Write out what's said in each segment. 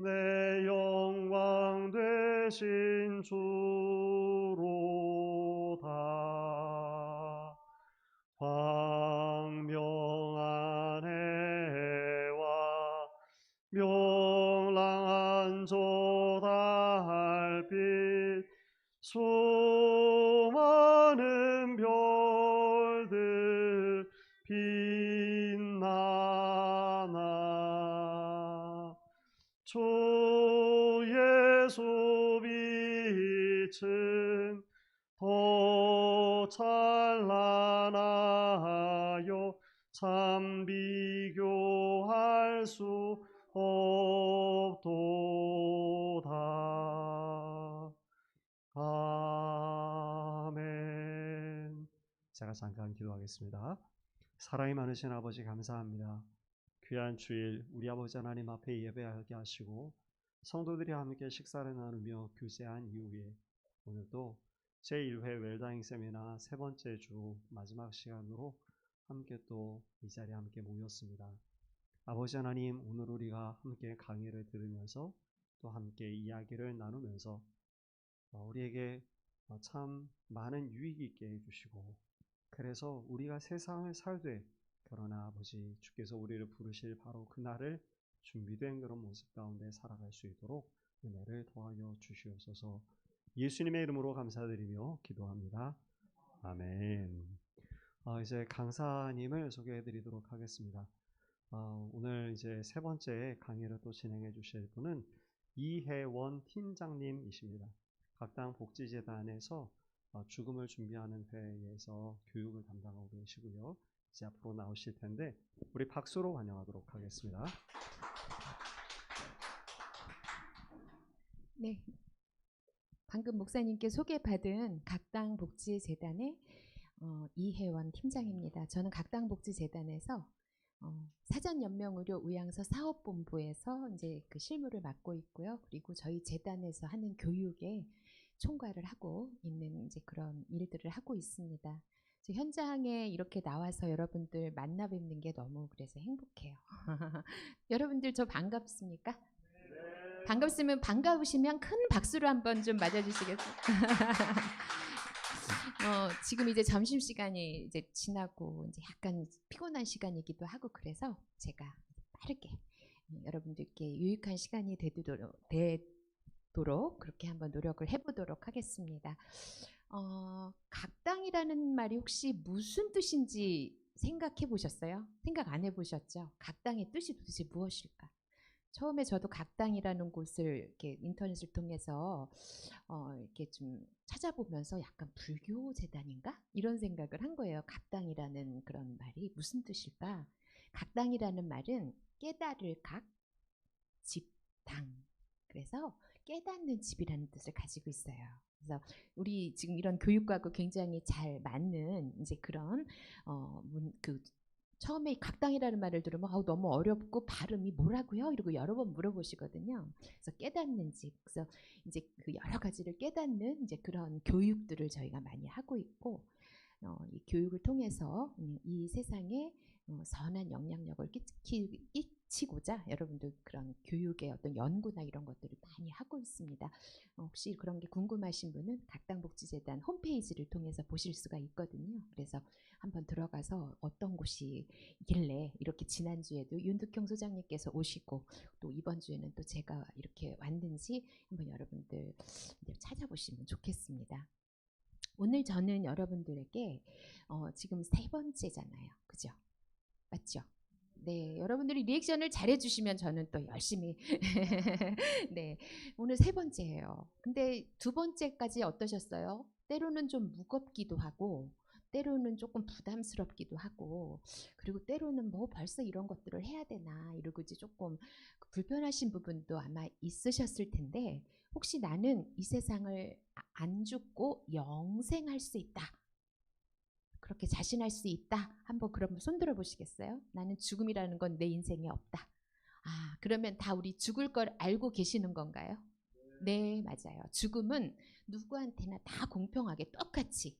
내 영광 되신 주로다. 광명한 해와 명랑한 저 달빛 수많은 별들 빛나나 주 예수 빛은 더 찬란하여 참 비교할 수 없도다. 아멘. 제가 잠깐 기도하겠습니다. 사랑이 많으신 아버지 감사합니다. 귀한 주일 우리 아버지 하나님 앞에 예배하게 하시고 성도들이 함께 식사를 나누며 교제한 이후에 오늘도 제1회 웰다잉 세미나 세 번째 주 마지막 시간으로 함께 또 이 자리에 함께 모였습니다. 아버지 하나님, 오늘 우리가 함께 강의를 들으면서 또 함께 이야기를 나누면서 우리에게 참 많은 유익이 있게 해주시고, 그래서 우리가 세상을 살되 그러나 아버지 주께서 우리를 부르실 바로 그날을 준비된 그런 모습 가운데 살아갈 수 있도록 은혜를 더하여 주시옵소서. 예수님의 이름으로 감사드리며 기도합니다. 아멘. 이제 강사님을 소개해 드리도록 하겠습니다. 오늘 이제 세 번째 강의를 또 진행해 주실 분은 이혜원 팀장님이십니다. 각당 복지재단에서 죽음을 준비하는 회에서 교육을 담당하고 계시고요. 이제 앞으로 나오실 텐데 우리 박수로 환영하도록 하겠습니다. 네, 방금 목사님께 소개받은 각당 복지재단의 이혜원 팀장입니다. 저는 각당 복지재단에서 사전연명의료 의향서 사업본부에서 이제 그 실무를 맡고 있고요. 그리고 저희 재단에서 하는 교육에 총괄을 하고 있는 이제 그런 일들을 하고 있습니다. 현장에 이렇게 나와서 여러분들 만나 뵙는 게 너무 그래서 행복해요. 여러분들 저 반갑습니까? 반갑으면 반가우시면 큰 박수로 한번 좀 맞아주시겠어요? 지금 이제 점심 시간이 이제 지나고 이제 약간 피곤한 시간이기도 하고 그래서 제가 빠르게 여러분들께 유익한 시간이 되도록 그렇게 한번 노력을 해보도록 하겠습니다. 각당이라는 말이 혹시 무슨 뜻인지 생각해 보셨어요? 생각 안 해보셨죠? 각당의 뜻이 도대체 무엇일까? 처음에 저도 각당이라는 곳을 이렇게 인터넷을 통해서 이렇게 좀 찾아보면서 약간 불교 재단인가 이런 생각을 한 거예요. 각당이라는 그런 말이 무슨 뜻일까? 각당이라는 말은 깨달을 각, 집당. 그래서 깨닫는 집이라는 뜻을 가지고 있어요. 그래서 우리 지금 이런 교육과도 굉장히 잘 맞는 이제 그런 그 처음에 각당이라는 말을 들으면 너무 어렵고 발음이 뭐라고요? 이러고 여러 번 물어보시거든요. 그래서 깨닫는 집, 그래서 이제 그 여러 가지를 깨닫는 이제 그런 교육들을 저희가 많이 하고 있고, 이 교육을 통해서 이 세상에 선한 영향력을 끼치고자 여러분들 그런 교육의 어떤 연구나 이런 것들을 많이 하고 있습니다. 혹시 그런 게 궁금하신 분은 각당복지재단 홈페이지를 통해서 보실 수가 있거든요. 그래서 한번 들어가서 어떤 곳이길래 이렇게 지난주에도 윤득형 소장님께서 오시고 또 이번 주에는 또 제가 이렇게 왔는지 한번 여러분들 찾아보시면 좋겠습니다. 오늘 저는 여러분들에게 지금 세 번째잖아요. 그죠? 맞죠? 네, 여러분들이 리액션을 잘해주시면 저는 또 열심히 네, 오늘 세 번째예요. 근데 두 번째까지 어떠셨어요? 때로는 좀 무겁기도 하고 때로는 조금 부담스럽기도 하고 그리고 때로는 뭐 벌써 이런 것들을 해야 되나 이러고 이제 조금 불편하신 부분도 아마 있으셨을 텐데 혹시 나는 이 세상을 안 죽고 영생할 수 있다. 그렇게 자신할 수 있다. 한번 그럼 손 들어 보시겠어요? 나는 죽음이라는 건 내 인생에 없다. 그러면 다 우리 죽을 걸 알고 계시는 건가요? 네, 맞아요. 죽음은 누구한테나 다 공평하게 똑같이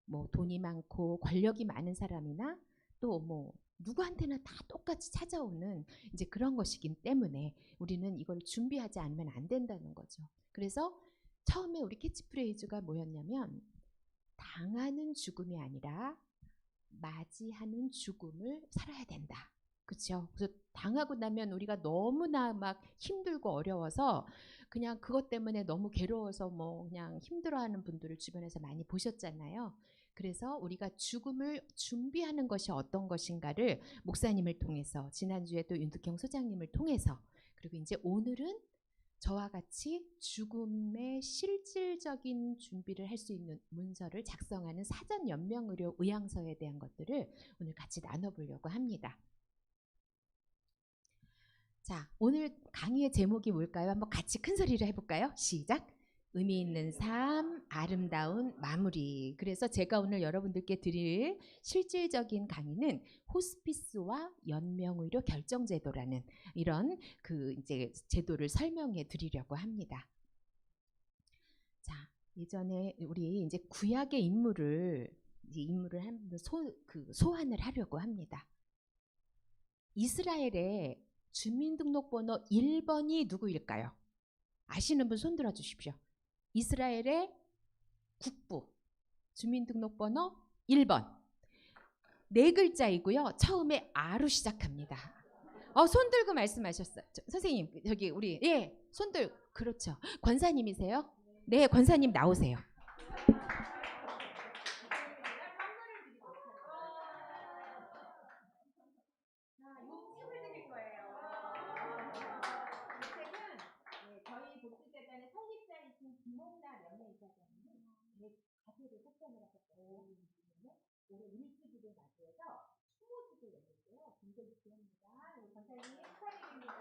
뭐 돈이 많고 권력이 많은 사람이나 또 뭐 누구한테나 다 똑같이 찾아오는 이제 그런 것이기 때문에 우리는 이걸 준비하지 않으면 안 된다는 거죠. 그래서 처음에 우리 캐치프레이즈가 뭐였냐면 당하는 죽음이 아니라 맞이하는 죽음을 살아야 된다. 그렇죠? 그래서 당하고 나면 우리가 너무나 막 힘들고 어려워서 그냥 그것 때문에 너무 괴로워서 뭐 그냥 힘들어하는 분들을 주변에서 많이 보셨잖아요. 그래서 우리가 죽음을 준비하는 것이 어떤 것인가를 목사님을 통해서 지난주에 또 윤득형 소장님을 통해서 그리고 이제 오늘은 저와 같이 죽음의 실질적인 준비를 할 수 있는 문서를 작성하는 사전 연명 의료 의향서에 대한 것들을 오늘 같이 나눠보려고 합니다. 자, 오늘 강의의 제목이 뭘까요? 한번 같이 큰 소리로 해볼까요? 시작! 의미 있는 삶, 아름다운 마무리. 그래서 제가 오늘 여러분들께 드릴 실질적인 강의는 호스피스와 연명의료 결정제도라는 이런 그 이제 제도를 설명해 드리려고 합니다. 자, 예전에 우리 이제 구약의 인물을 한번 소환을 하려고 합니다. 이스라엘의 주민등록번호 1번이 누구일까요? 아시는 분 손들어 주십시오. 이스라엘의 국부 주민등록번호 1번. 네 글자이고요. 처음에 아로 시작합니다. 손 들고 말씀하셨어요. 선생님, 저기 우리 손 들고. 그렇죠. 권사님이세요? 네, 권사님 나오세요. 저희 복지재단의 설립자이신 김홍나 연예이사장님이 가수를 속전을 하셨거든요. 올해 1주기를 맞이해서 추모식을 열었고요. 굉장히 기쁩니다. 권사님 축하드립니다.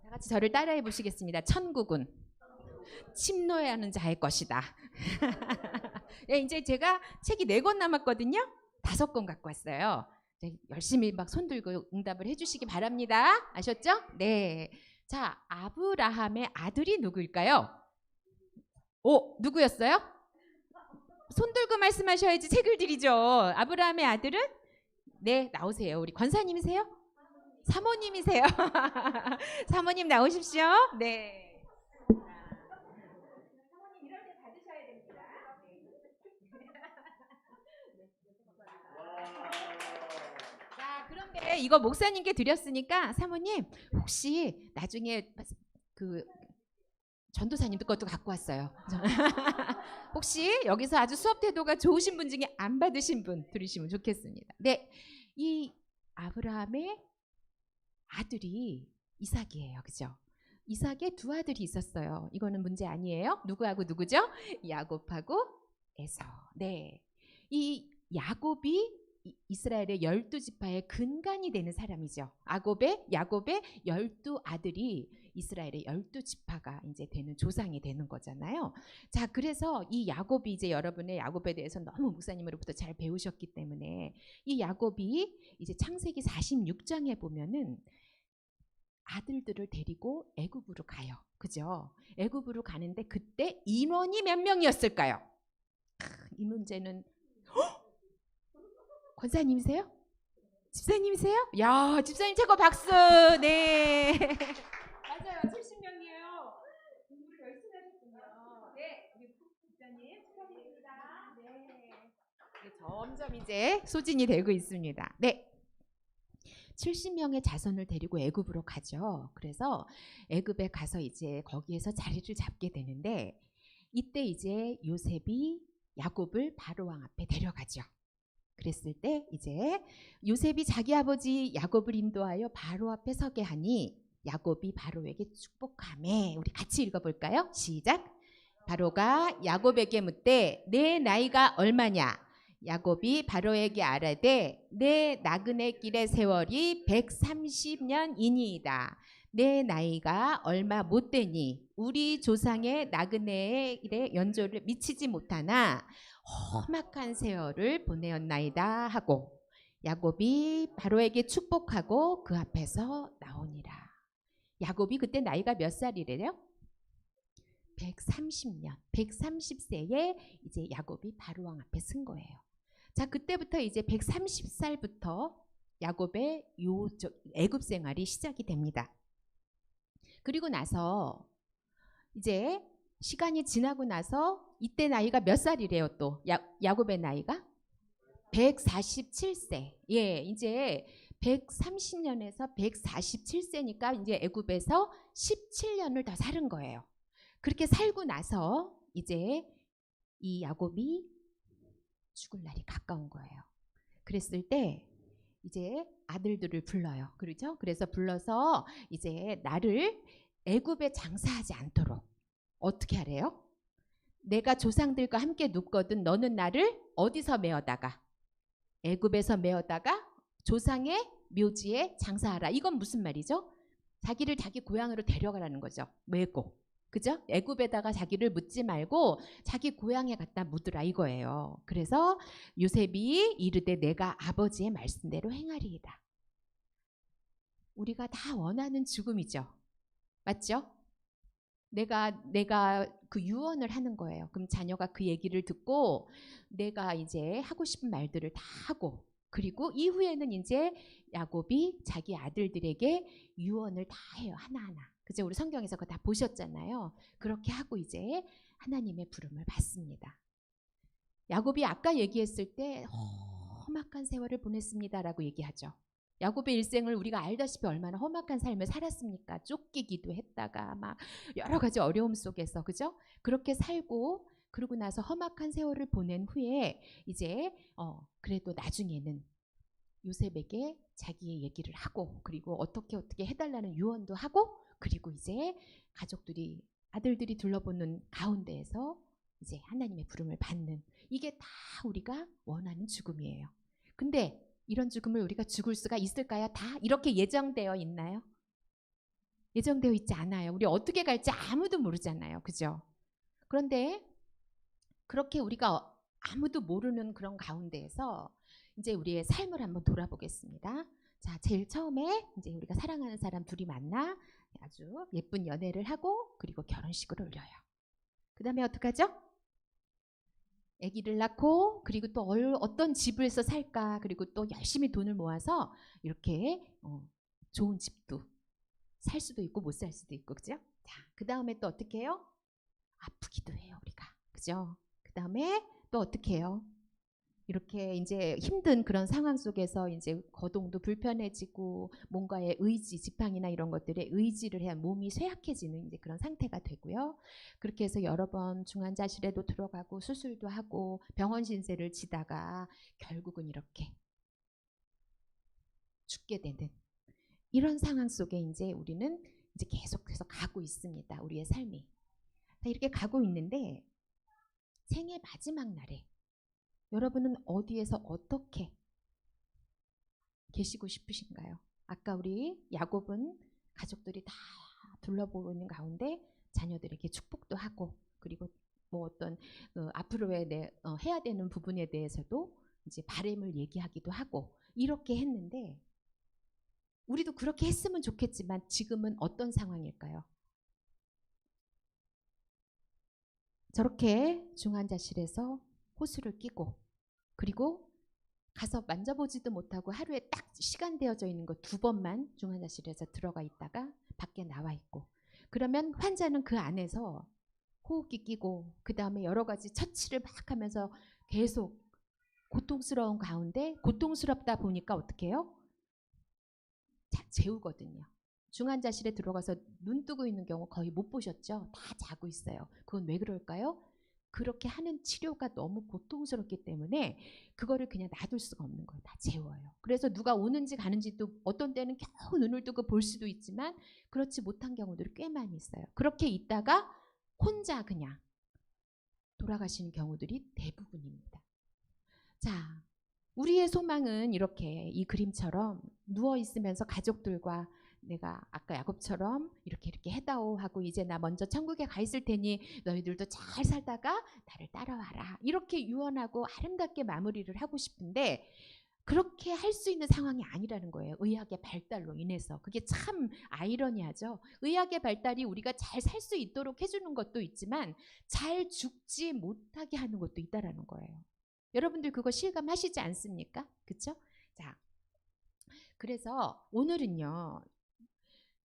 다 같이 저를 따라해 보시겠습니다. 천국은 침노하는 자의 것이다. 네, 이제 제가 책이 4권 남았거든요. 5권 갖고 왔어요. 열심히 막 손들고 응답을 해주시기 바랍니다. 아셨죠? 네. 자, 아브라함의 아들이 누구일까요? 누구였어요? 손들고 말씀하셔야지 책을 드리죠. 아브라함의 아들은? 네, 나오세요. 우리 권사님이세요? 사모님이세요? 사모님 나오십시오. 네. 사모님 이럴 때 받으셔야 됩니다. 자, 그런데 이거 목사님께 드렸으니까 사모님 혹시 나중에 그 전도사님도 것도 갖고 왔어요. 혹시 여기서 아주 수업 태도가 좋으신 분 중에 안 받으신 분 들으시면 좋겠습니다. 네, 이 아브라함의 아들이 이삭이에요. 그죠? 이삭의 2 아들이 있었어요. 이거는 문제 아니에요. 누구하고 누구죠? 야곱하고 에서. 네, 이 야곱이 이스라엘의 12지파의 근간이 되는 사람이죠. 야곱의 12 아들이 이스라엘의 12지파가 이제 되는 조상이 되는 거잖아요. 자, 그래서 이 야곱이 이제 여러분의 야곱에 대해서 너무 목사님으로부터 잘 배우셨기 때문에 이 야곱이 이제 창세기 46장에 보면은 아들들을 데리고 애굽으로 가요. 그죠? 애굽으로 가는데 그때 인원이 몇 명이었을까요? 이 문제는 권사님이세요? 집사님이세요? 야, 집사님 최고 박수. 네. 맞아요. 70명이에요. 공부를 열심히 하셨군요. 네, 우리 집사님 축하드립니다. 네. 점점 이제 소진이 되고 있습니다. 네. 70명의 자손을 데리고 애굽으로 가죠. 그래서 애굽에 가서 이제 거기에서 자리를 잡게 되는데 이때 이제 요셉이 야곱을 바로 왕 앞에 데려가죠. 그랬을 때 이제 요셉이 자기 아버지 야곱을 인도하여 바로 앞에 서게 하니 야곱이 바로에게 축복하매. 우리 같이 읽어볼까요? 시작. 바로가 야곱에게 묻되 내 나이가 얼마냐? 야곱이 바로에게 아뢰되 내 나그네 길의 세월이 130년이니이다. 내 나이가 얼마 못 되니 우리 조상의 나그네의 길에 연조를 미치지 못하나 험악한 세월을 보내었나이다 하고 야곱이 바로에게 축복하고 그 앞에서 나오니라. 야곱이 그때 나이가 몇 살이래요? 130년, 130세에 이제 야곱이 바로 왕 앞에 쓴 거예요. 자, 그때부터 이제 130살부터 야곱의 애굽 생활이 시작이 됩니다. 그리고 나서 이제 시간이 지나고 나서 이때 나이가 몇 살이래요? 또 야곱의 나이가 147세. 예, 이제 130년에서 147세니까 이제 애굽에서 17년을 더 사는 거예요. 그렇게 살고 나서 이제 이 야곱이 죽을 날이 가까운 거예요. 그랬을 때 이제 아들들을 불러요. 그렇죠? 그래서 불러서 이제 나를 애굽에 장사하지 않도록 어떻게 하래요? 내가 조상들과 함께 눕거든 너는 나를 어디서 메어다가? 애굽에서 메어다가 조상의 묘지에 장사하라. 이건 무슨 말이죠? 자기를 자기 고향으로 데려가라는 거죠. 메고. 그죠? 애굽에다가 자기를 묻지 말고 자기 고향에 갖다 묻으라 이거예요. 그래서 요셉이 이르되 내가 아버지의 말씀대로 행하리이다. 우리가 다 원하는 죽음이죠. 맞죠? 내가 그 유언을 하는 거예요. 그럼 자녀가 그 얘기를 듣고 내가 이제 하고 싶은 말들을 다 하고 그리고 이후에는 이제 야곱이 자기 아들들에게 유언을 다 해요. 하나하나. 그죠? 우리 성경에서 그거 다 보셨잖아요. 그렇게 하고 이제 하나님의 부름을 받습니다. 야곱이 아까 얘기했을 때 험악한 세월을 보냈습니다라고 얘기하죠. 야곱의 일생을 우리가 알다시피 얼마나 험악한 삶을 살았습니까? 쫓기기도 했다가 막 여러 가지 어려움 속에서 그죠? 그렇게 살고 그러고 나서 험악한 세월을 보낸 후에 이제 그래도 나중에는 요셉에게 자기의 얘기를 하고 그리고 어떻게 해달라는 유언도 하고 그리고 이제 가족들이 아들들이 둘러보는 가운데에서 이제 하나님의 부름을 받는 이게 다 우리가 원하는 죽음이에요. 근데 이런 죽음을 우리가 죽을 수가 있을까요? 다 이렇게 예정되어 있나요? 예정되어 있지 않아요. 우리 어떻게 갈지 아무도 모르잖아요. 그죠? 그런데 그렇게 우리가 아무도 모르는 그런 가운데에서 이제 우리의 삶을 한번 돌아보겠습니다. 자, 제일 처음에 이제 우리가 사랑하는 사람 둘이 만나 아주 예쁜 연애를 하고 그리고 결혼식을 올려요. 그 다음에 어떡하죠? 아기를 낳고 그리고 또 어떤 집에서 살까 그리고 또 열심히 돈을 모아서 이렇게 좋은 집도 살 수도 있고 못 살 수도 있고 그죠? 자, 그 다음에 또 어떻게 해요? 아프기도 해요 우리가 그죠? 그 다음에 또 어떻게 해요? 이렇게 이제 힘든 그런 상황 속에서 이제 거동도 불편해지고 뭔가의 의지, 지팡이나 이런 것들에 의지를 해야 몸이 쇠약해지는 이제 그런 상태가 되고요. 그렇게 해서 여러 번 중환자실에도 들어가고 수술도 하고 병원 신세를 지다가 결국은 이렇게 죽게 되는 이런 상황 속에 이제 우리는 이제 계속해서 가고 있습니다. 우리의 삶이. 이렇게 가고 있는데 생애 마지막 날에 여러분은 어디에서 어떻게 계시고 싶으신가요? 아까 우리 야곱은 가족들이 다 둘러보고 있는 가운데 자녀들에게 축복도 하고 그리고 뭐 어떤 앞으로의 해야 되는 부분에 대해서도 이제 바람을 얘기하기도 하고 이렇게 했는데 우리도 그렇게 했으면 좋겠지만 지금은 어떤 상황일까요? 저렇게 중환자실에서 호수를 끼고 그리고 가서 만져보지도 못하고 하루에 딱 시간 되어져 있는 거 2번만 중환자실에서 들어가 있다가 밖에 나와 있고 그러면 환자는 그 안에서 호흡기 끼고 그 다음에 여러 가지 처치를 막 하면서 계속 고통스러운 가운데 고통스럽다 보니까 어떻게 해요? 재우거든요. 중환자실에 들어가서 눈 뜨고 있는 경우 거의 못 보셨죠? 다 자고 있어요. 그건 왜 그럴까요? 그렇게 하는 치료가 너무 고통스럽기 때문에 그거를 그냥 놔둘 수가 없는 거예요. 다 재워요. 그래서 누가 오는지 가는지도 어떤 때는 겨우 눈을 뜨고 볼 수도 있지만 그렇지 못한 경우들이 꽤 많이 있어요. 그렇게 있다가 혼자 그냥 돌아가시는 경우들이 대부분입니다. 자, 우리의 소망은 이렇게 이 그림처럼 누워 있으면서 가족들과 내가 아까 야곱처럼 이렇게 해다오 하고 이제 나 먼저 천국에 가 있을 테니 너희들도 잘 살다가 나를 따라와라 이렇게 유언하고 아름답게 마무리를 하고 싶은데 그렇게 할 수 있는 상황이 아니라는 거예요. 의학의 발달로 인해서. 그게 참 아이러니하죠. 의학의 발달이 우리가 잘 살 수 있도록 해주는 것도 있지만 잘 죽지 못하게 하는 것도 있다라는 거예요. 여러분들 그거 실감하시지 않습니까? 그렇죠? 자, 그래서 오늘은요.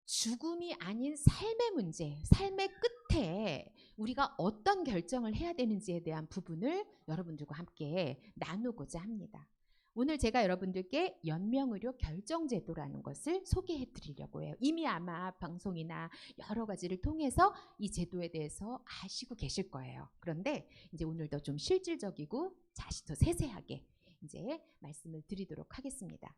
죽음이 아닌 삶의 문제, 삶의 끝에 우리가 어떤 결정을 해야 되는지에 대한 부분을 여러분들과 함께 나누고자 합니다. 오늘 제가 여러분들께 연명의료 결정제도라는 것을 소개해 드리려고 해요. 이미 아마 방송이나 여러 가지를 통해서 이 제도에 대해서 아시고 계실 거예요. 그런데 이제 오늘도 좀 실질적이고 더 세세하게 이제 말씀을 드리도록 하겠습니다.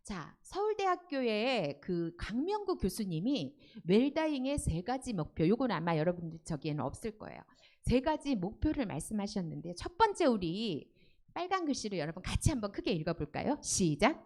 자, 서울대학교의 그 강명구 교수님이 웰다잉의 3가지 목표, 요건 아마 여러분들 저기에는 없을 거예요. 3가지 목표를 말씀하셨는데 첫 번째 우리 빨간 글씨로 여러분 같이 한번 크게 읽어볼까요? 시작.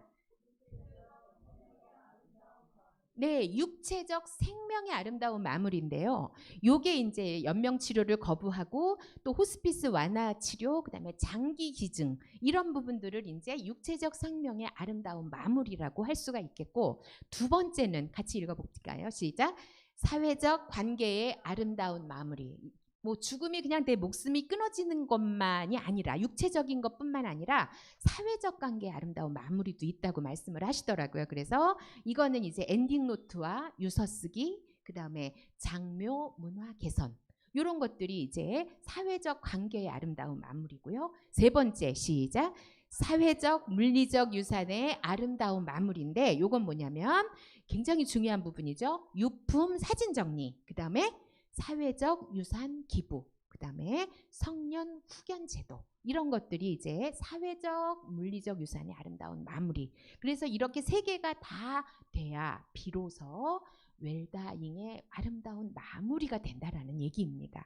네, 육체적 생명의 아름다운 마무리인데요. 요게 이제 연명 치료를 거부하고 또 호스피스 완화 치료, 그다음에 장기 기증 이런 부분들을 이제 육체적 생명의 아름다운 마무리라고 할 수가 있겠고, 두 번째는 같이 읽어볼까요? 시작. 사회적 관계의 아름다운 마무리. 뭐 죽음이 그냥 내 목숨이 끊어지는 것만이 아니라 육체적인 것뿐만 아니라 사회적 관계의 아름다운 마무리도 있다고 말씀을 하시더라고요. 그래서 이거는 이제 엔딩 노트와 유서 쓰기, 그다음에 장묘 문화 개선 이런 것들이 이제 사회적 관계의 아름다운 마무리고요. 3번째 시작. 사회적 물리적 유산의 아름다운 마무리인데 이건 뭐냐면 굉장히 중요한 부분이죠. 유품 사진 정리, 그다음에 사회적 유산 기부, 그다음에 성년 후견 제도 이런 것들이 이제 사회적 물리적 유산의 아름다운 마무리. 그래서 이렇게 3개가 다 돼야 비로소 웰다잉의 아름다운 마무리가 된다라는 얘기입니다.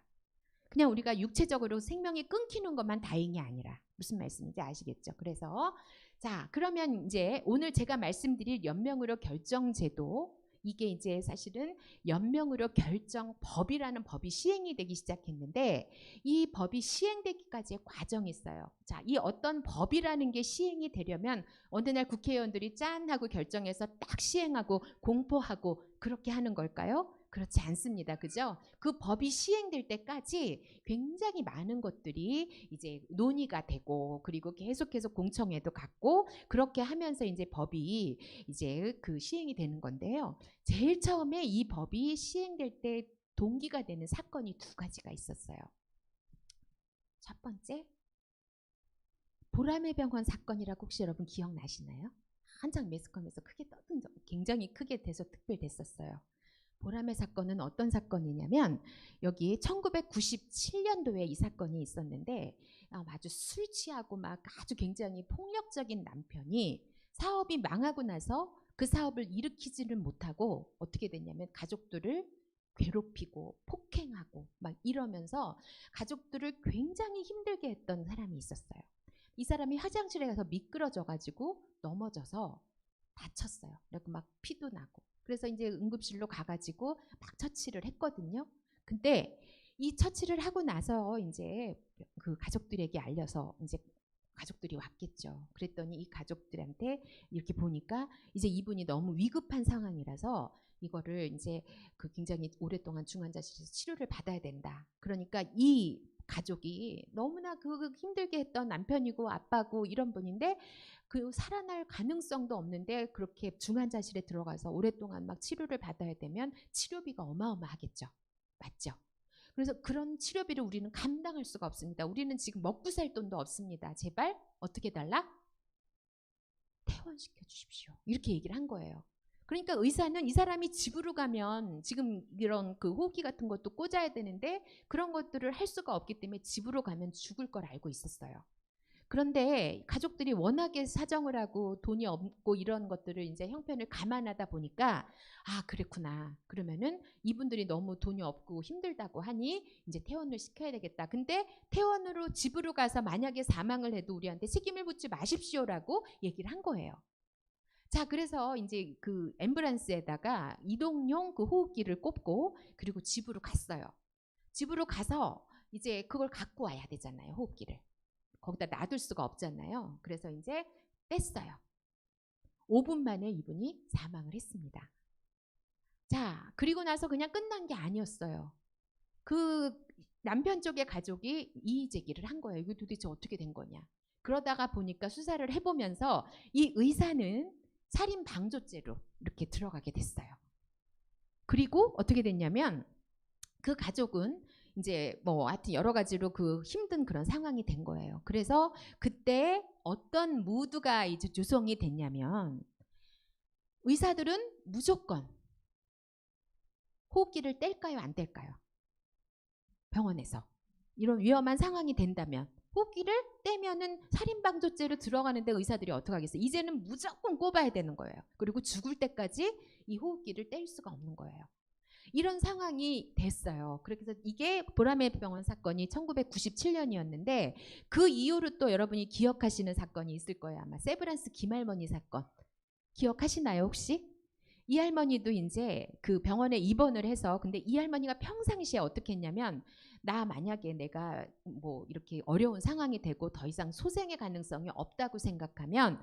그냥 우리가 육체적으로 생명이 끊기는 것만 다행이 아니라, 무슨 말씀인지 아시겠죠? 그래서 자, 그러면 이제 오늘 제가 말씀드릴 연명의료 결정제도, 이게 이제 사실은 연명의료 결정법이라는 법이 시행이 되기 시작했는데 이 법이 시행되기까지의 과정이 있어요. 자, 이 어떤 법이라는 게 시행이 되려면 어느 날 국회의원들이 짠 하고 결정해서 딱 시행하고 공포하고 그렇게 하는 걸까요? 그렇지 않습니다. 그죠? 그 법이 시행될 때까지 굉장히 많은 것들이 이제 논의가 되고, 그리고 계속해서 공청회도 갖고, 그렇게 하면서 이제 법이 이제 그 시행이 되는 건데요. 제일 처음에 이 법이 시행될 때 동기가 되는 사건이 2가지가 있었어요. 첫 번째, 보라매 병원 사건이라고 혹시 여러분 기억나시나요? 한창 매스컴에서 크게 떠든 적, 굉장히 크게 돼서 특별됐었어요. 보라매 사건은 어떤 사건이냐면 여기 1997년도에 이 사건이 있었는데 아주 술 취하고 막 아주 굉장히 폭력적인 남편이 사업이 망하고 나서 그 사업을 일으키지를 못하고 어떻게 됐냐면 가족들을 괴롭히고 폭행하고 막 이러면서 가족들을 굉장히 힘들게 했던 사람이 있었어요. 이 사람이 화장실에 가서 미끄러져 가지고 넘어져서 다쳤어요. 그리고 막 피도 나고. 그래서 이제 응급실로 가가지고 막 처치를 했거든요. 근데 이 처치를 하고 나서 이제 그 가족들에게 알려서 이제 가족들이 왔겠죠. 그랬더니 이 가족들한테 이렇게 보니까 이제 이분이 너무 위급한 상황이라서 이거를 이제 그 굉장히 오랫동안 중환자실에서 치료를 받아야 된다. 그러니까 이 가족이 너무나 그 힘들게 했던 남편이고 아빠고 이런 분인데 그 살아날 가능성도 없는데 그렇게 중환자실에 들어가서 오랫동안 막 치료를 받아야 되면 치료비가 어마어마하겠죠. 맞죠? 그래서 그런 치료비를 우리는 감당할 수가 없습니다. 우리는 지금 먹고 살 돈도 없습니다. 제발 어떻게 달라? 퇴원시켜 주십시오. 이렇게 얘기를 한 거예요. 그러니까 의사는 이 사람이 집으로 가면 지금 이런 그 호흡기 같은 것도 꽂아야 되는데 그런 것들을 할 수가 없기 때문에 집으로 가면 죽을 걸 알고 있었어요. 그런데 가족들이 워낙에 사정을 하고 돈이 없고 이런 것들을 이제 형편을 감안하다 보니까 아 그랬구나. 그러면은 이분들이 너무 돈이 없고 힘들다고 하니 이제 퇴원을 시켜야 되겠다. 근데 퇴원으로 집으로 가서 만약에 사망을 해도 우리한테 책임을 묻지 마십시오라고 얘기를 한 거예요. 자, 그래서 이제 그 앰뷸런스에다가 이동용 그 호흡기를 꼽고 그리고 집으로 갔어요. 집으로 가서 이제 그걸 갖고 와야 되잖아요, 호흡기를. 거기다 놔둘 수가 없잖아요. 그래서 이제 뺐어요. 5분 만에 이분이 사망을 했습니다. 자, 그리고 나서 그냥 끝난 게 아니었어요. 그 남편 쪽의 가족이 이의 제기를 한 거예요. 이거 도대체 어떻게 된 거냐. 그러다가 보니까 수사를 해보면서 이 의사는 살인 방조죄로 이렇게 들어가게 됐어요. 그리고 어떻게 됐냐면 그 가족은 이제 뭐 하여튼 여러 가지로 그 힘든 그런 상황이 된 거예요. 그래서 그때 어떤 무드가 이제 조성이 됐냐면 의사들은 무조건 호흡기를 뗄까요, 안 뗄까요? 병원에서 이런 위험한 상황이 된다면 호흡기를 떼면은 살인방조죄로 들어가는데 의사들이 어떻게 하겠어요? 이제는 무조건 꼽아야 되는 거예요. 그리고 죽을 때까지 이 호흡기를 뗄 수가 없는 거예요. 이런 상황이 됐어요. 그래서 이게 보라매 병원 사건이 1997년이었는데 그 이후로 또 여러분이 기억하시는 사건이 있을 거예요. 아마 세브란스 김할머니 사건 기억하시나요 혹시? 이 할머니도 이제 그 병원에 입원을 해서 근데 이 할머니가 평상시에 어떻게 했냐면 나 만약에 내가 뭐 이렇게 어려운 상황이 되고 더 이상 소생의 가능성이 없다고 생각하면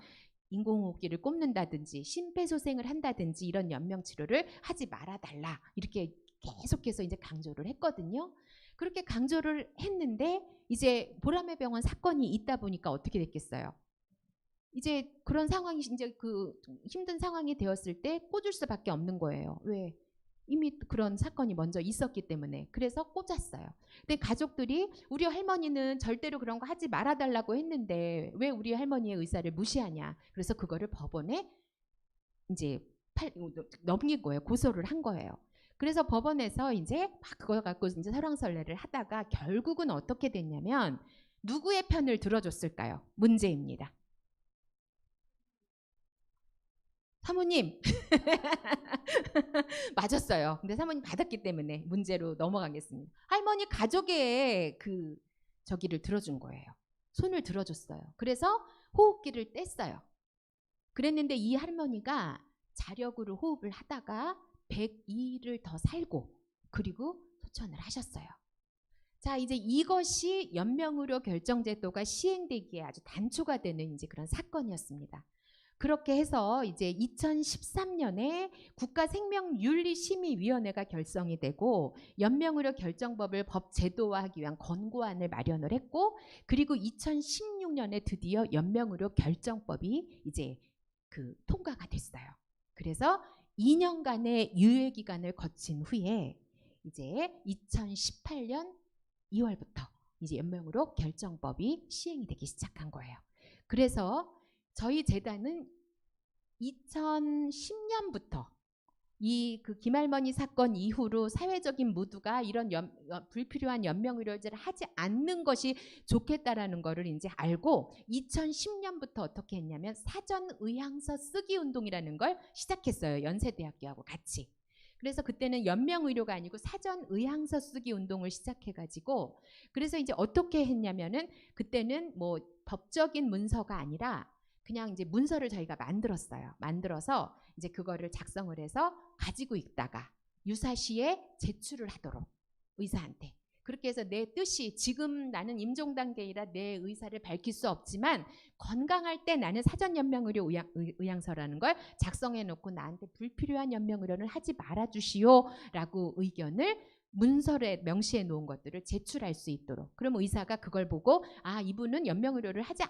인공호흡기를 꼽는다든지 심폐소생을 한다든지 이런 연명치료를 하지 말아달라 이렇게 계속해서 이제 강조를 했거든요. 그렇게 강조를 했는데 이제 보라매 병원 사건이 있다 보니까 어떻게 됐겠어요? 이제 그런 상황이 이제 그 힘든 상황이 되었을 때 꽂을 수밖에 없는 거예요. 왜? 이미 그런 사건이 먼저 있었기 때문에. 그래서 꽂았어요. 근데 가족들이 우리 할머니는 절대로 그런 거 하지 말아달라고 했는데 왜 우리 할머니의 의사를 무시하냐. 그래서 그거를 법원에 이제 넘긴 거예요. 고소를 한 거예요. 그래서 법원에서 이제 막 그거 갖고 이제 설왕설래를 하다가 결국은 어떻게 됐냐면 누구의 편을 들어줬을까요? 문제입니다. 사모님 맞았어요. 근데 사모님 받았기 때문에 문제로 넘어가겠습니다. 할머니 가족의 그 저기를 들어준 거예요. 손을 들어줬어요. 그래서 호흡기를 뗐어요. 그랬는데 이 할머니가 자력으로 호흡을 하다가 102일을 더 살고 그리고 소천을 하셨어요. 자, 이제 이것이 연명의료 결정제도가 시행되기에 아주 단초가 되는 이제 그런 사건이었습니다. 그렇게 해서 이제 2013년에 국가생명윤리심의위원회가 결성이 되고 연명의료 결정법을 법 제도화하기 위한 권고안을 마련을 했고 그리고 2016년에 드디어 연명의료 결정법이 이제 그 통과가 됐어요. 그래서 2년간의 유예 기간을 거친 후에 이제 2018년 2월부터 이제 연명의료 결정법이 시행이 되기 시작한 거예요. 그래서 저희 재단은 2010년부터 이 그 김할머니 사건 이후로 사회적인 모두가 이런 불필요한 연명의료제를 하지 않는 것이 좋겠다라는 거를 이제 알고 2010년부터 어떻게 했냐면 사전의향서 쓰기 운동이라는 걸 시작했어요. 연세대학교하고 같이. 그래서 그때는 연명의료가 아니고 사전의향서 쓰기 운동을 시작해가지고 그래서 이제 어떻게 했냐면은 그때는 뭐 법적인 문서가 아니라 그냥 이제 문서를 저희가 만들었어요. 만들어서 이제 그거를 작성을 해서 가지고 있다가 유사시에 제출을 하도록 의사한테. 그렇게 해서 내 뜻이 지금 나는 임종 단계이라 내 의사를 밝힐 수 없지만 건강할 때 나는 사전연명의료 의향서라는 걸 작성해 놓고 나한테 불필요한 연명의료는 하지 말아주시오라고 의견을 문서에 명시해 놓은 것들을 제출할 수 있도록. 그럼 의사가 그걸 보고 아 이분은 연명의료를 하지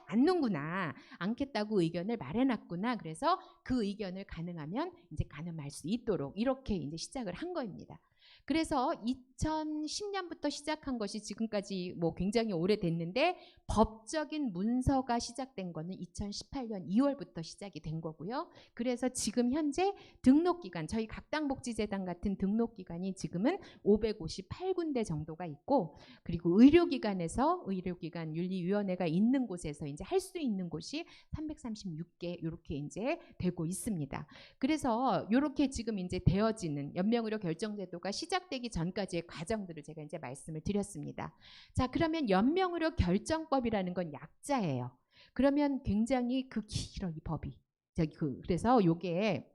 않겠다고 의견을 말해놨구나. 그래서 그 의견을 가능하면 이제 가늠할 수 있도록 이렇게 이제 시작을 한 겁니다. 그래서 2010년부터 시작한 것이 지금까지 뭐 굉장히 오래됐는데 법적인 문서가 시작된 거는 2018년 2월부터 시작이 된 거고요. 그래서 지금 현재 등록기관 저희 각당복지재단 같은 등록기관이 지금은 558군데 정도가 있고 그리고 의료기관에서 의료기관 윤리위원회가 있는 곳에서 이제 할 수 있는 곳이 336개 이렇게 이제 되고 있습니다. 그래서 이렇게 지금 이제 되어지는 연명의료 결정제도가 시작되기 전까지의 과정들을 제가 이제 말씀을 드렸습니다. 자, 그러면 연명의료 결정법이라는 건 약자예요. 그러면 굉장히 그 길어 이 법이. 그래서 요게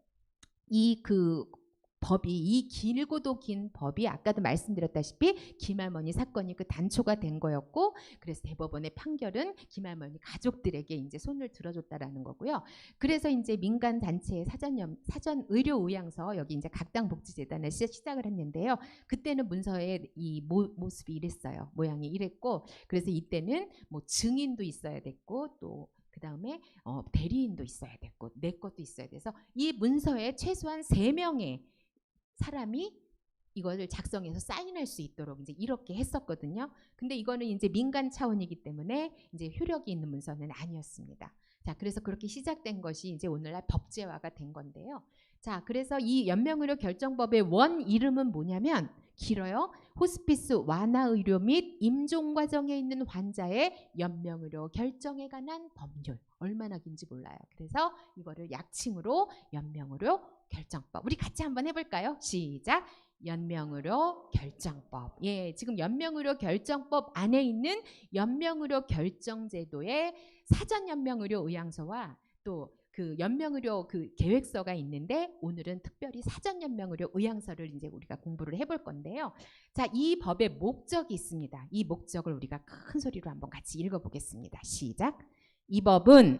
이 그 법이 이 길고도 긴 법이 아까도 말씀드렸다시피 김할머니 사건이 그 단초가 된 거였고 그래서 대법원의 판결은 김할머니 가족들에게 이제 손을 들어줬다라는 거고요. 그래서 이제 민간 단체의 사전 의료 의향서 여기 이제 각당복지재단을 시작을 했는데요. 그때는 문서의 이 모습이 이랬어요. 모양이 이랬고 그래서 이때는 뭐 증인도 있어야 됐고 또 그다음에 대리인도 있어야 됐고 내 것도 있어야 돼서 이 문서에 최소한 3명의 사람이 이거를 작성해서 사인할 수 있도록 이제 이렇게 했었거든요. 근데 이거는 이제 민간 차원이기 때문에 이제 효력이 있는 문서는 아니었습니다. 자, 그래서 그렇게 시작된 것이 이제 오늘날 법제화가 된 건데요. 자, 그래서 이 연명의료 결정법의 원 이름은 뭐냐면 길어요. 호스피스 완화 의료 및 임종 과정에 있는 환자의 연명의료 결정에 관한 법률. 얼마나 긴지 몰라요. 그래서 이거를 약칭으로 연명의료 결정법. 우리 같이 한번 해볼까요? 시작. 연명의료 결정법. 예, 지금 연명의료 결정법 안에 있는 연명의료 결정제도의 사전 연명의료 의향서와 또 그 연명의료 그 계획서가 있는데 오늘은 특별히 사전 연명의료 의향서를 이제 우리가 공부를 해볼 건데요. 자, 이 법의 목적이 있습니다. 이 목적을 우리가 큰 소리로 한번 같이 읽어보겠습니다. 시작. 이 법은